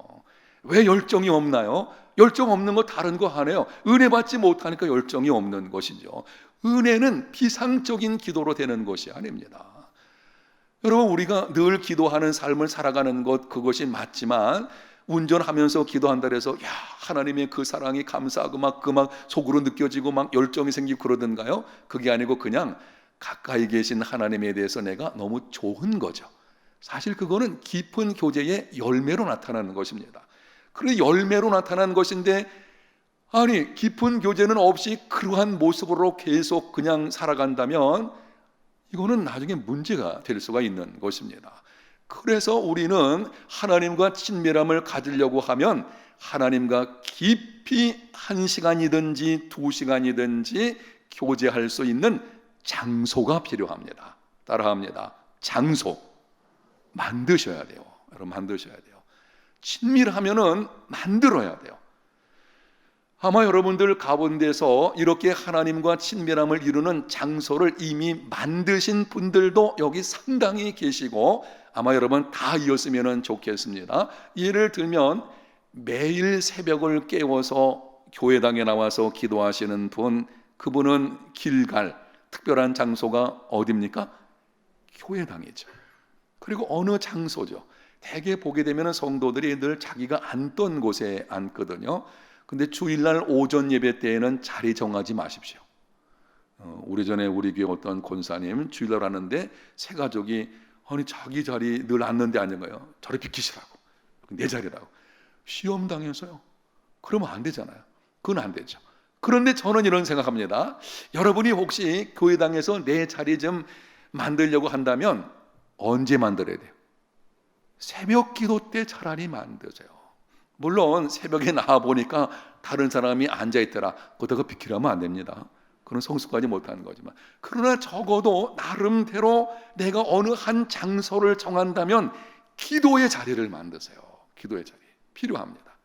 왜 열정이 없나요? 열정 없는 거 다른 거 하네요. 은혜 받지 못하니까 열정이 없는 것이죠. 은혜는 비상적인 기도로 되는 것이 아닙니다. 여러분, 우리가 늘 기도하는 삶을 살아가는 것, 그것이 맞지만 운전하면서 기도한다 해서 야, 하나님의 그 사랑이 감사하고 막 속으로 느껴지고 막 열정이 생기고 그러던가요? 그게 아니고 그냥 가까이 계신 하나님에 대해서 내가 너무 좋은 거죠. 사실 그거는 깊은 교제의 열매로 나타나는 것입니다. 그 열매로 나타나는 것인데, 아니 깊은 교제는 없이 그러한 모습으로 계속 그냥 살아간다면 이거는 나중에 문제가 될 수가 있는 것입니다. 그래서 우리는 하나님과 친밀함을 가지려고 하면 하나님과 깊이 1시간이든지 2시간이든지 교제할 수 있는 장소가 필요합니다. 따라합니다. 장소 만드셔야 돼요. 여러분, 만드셔야 돼요. 친밀하면은 만들어야 돼요. 아마 여러분들 가운데서 이렇게 하나님과 친밀함을 이루는 장소를 이미 만드신 분들도 여기 상당히 계시고 아마 여러분 다 이었으면 좋겠습니다. 예를 들면 매일 새벽을 깨워서 교회당에 나와서 기도하시는 분, 그분은 길갈, 특별한 장소가 어디입니까? 교회당이죠. 그리고 어느 장소죠. 대개 보게 되면 성도들이 늘 자기가 앉던 곳에 앉거든요. 근데 주일날 오전 예배 때에는 자리 정하지 마십시오. 오래전에 우리 교회 어떤 권사님 주일날 하는데 새 가족이 아니 자기 자리 늘 앉는데 앉는 거예요. 저리 비키시라고. 내 자리라고. 시험 당해서요. 그러면 안 되잖아요. 그건 안 되죠. 그런데 저는 이런 생각합니다. 여러분이 혹시 교회당에서 내 자리 좀 만들려고 한다면 언제 만들어야 돼요? 새벽 기도 때 차라리 만드세요. 물론 새벽에 나와 보니까 다른 사람이 앉아있더라. 그러다가 비키라면 안 됩니다. 그런 성숙하지 못하는 거지만, 그러나 적어도 나름대로 내가 어느 한 장소를 정한다면 기도의 자리를 만드세요. 기도의 자리 필요합니다.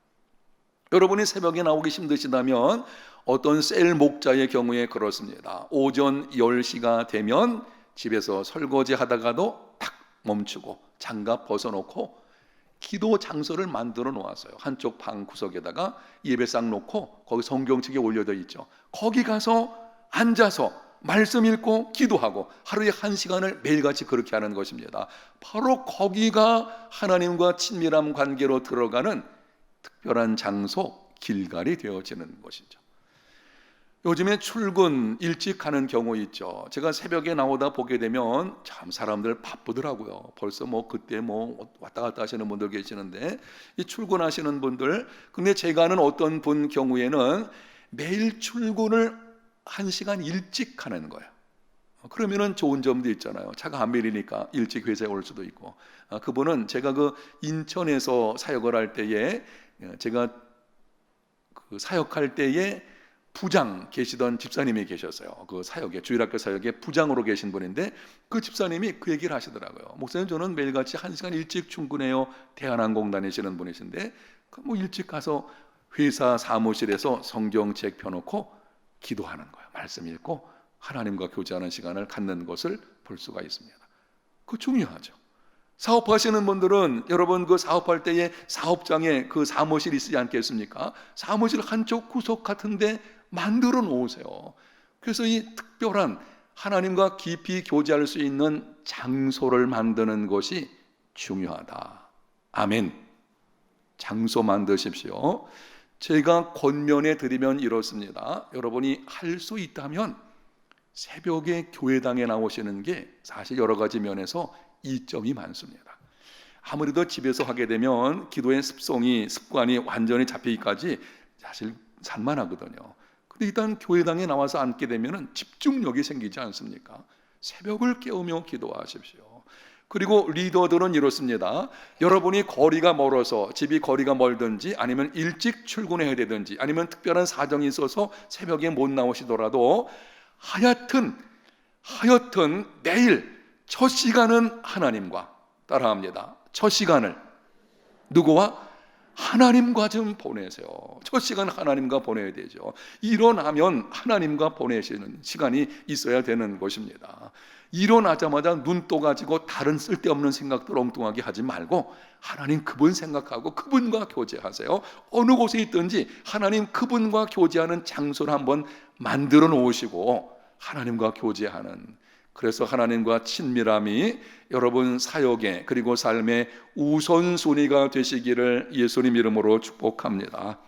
여러분이 새벽에 나오기 힘드시다면 어떤 셀 목자의 경우에 그렇습니다. 오전 10시가 되면 집에서 설거지 하다가도 탁 멈추고 장갑 벗어놓고 기도 장소를 만들어 놓았어요. 한쪽 방 구석에다가 예배상 놓고 거기 성경책에 올려져 있죠. 거기 가서 앉아서 말씀 읽고 기도하고 하루에 1시간을 매일같이 그렇게 하는 것입니다. 바로 거기가 하나님과 친밀한 관계로 들어가는 특별한 장소, 길갈이 되어지는 것이죠. 요즘에 출근 일찍 가는 경우 있죠. 제가 새벽에 나오다 보게 되면 참 사람들 바쁘더라고요. 벌써 그때 왔다 갔다 하시는 분들 계시는데, 이 출근하시는 분들, 근데 제가 아는 어떤 분 경우에는 매일 출근을 1시간 일찍 하는 거예요. 그러면은 좋은 점도 있잖아요. 차가 안 밀리니까 일찍 회사에 올 수도 있고. 그분은 제가 그 인천에서 사역을 할 때에, 제가 그 사역할 때에 부장 계시던 집사님이 계셨어요. 그 사역에, 주일학교 사역에 부장으로 계신 분인데, 그 집사님이 그 얘기를 하시더라고요. 목사님, 저는 매일같이 1시간 일찍 출근해요. 대한항공 다니시는 분이신데 일찍 가서 회사 사무실에서 성경책 펴놓고 기도하는 거예요. 말씀 읽고 하나님과 교제하는 시간을 갖는 것을 볼 수가 있습니다. 그거 중요하죠. 사업하시는 분들은 여러분 그 사업할 때에 사업장에 그 사무실 있지 않겠습니까? 사무실 한쪽 구석 같은데 만들어 놓으세요. 그래서 이 특별한 하나님과 깊이 교제할 수 있는 장소를 만드는 것이 중요하다. 아멘. 장소 만드십시오. 제가 권면해 드리면 이렇습니다. 여러분이 할 수 있다면 새벽에 교회당에 나오시는 게 사실 여러 가지 면에서 이점이 많습니다. 아무래도 집에서 하게 되면 기도의 습관이 완전히 잡히기까지 사실 산만하거든요. 근데 일단 교회당에 나와서 앉게 되면 집중력이 생기지 않습니까? 새벽을 깨우며 기도하십시오. 그리고 리더들은 이렇습니다. 여러분이 거리가 멀어서, 집이 거리가 멀든지 아니면 일찍 출근해야 되든지 아니면 특별한 사정이 있어서 새벽에 못 나오시더라도 하여튼 내일 첫 시간은 하나님과, 따라합니다, 첫 시간을 누구와? 하나님과 좀 보내세요. 첫 시간 하나님과 보내야 되죠. 일어나면 하나님과 보내시는 시간이 있어야 되는 것입니다. 일어나자마자 눈 떠가지고 다른 쓸데없는 생각들 엉뚱하게 하지 말고 하나님 그분 생각하고 그분과 교제하세요. 어느 곳에 있든지 하나님 그분과 교제하는 장소를 한번 만들어 놓으시고 하나님과 교제하는, 그래서 하나님과 친밀함이 여러분 사역에 그리고 삶의 우선순위가 되시기를 예수님 이름으로 축복합니다.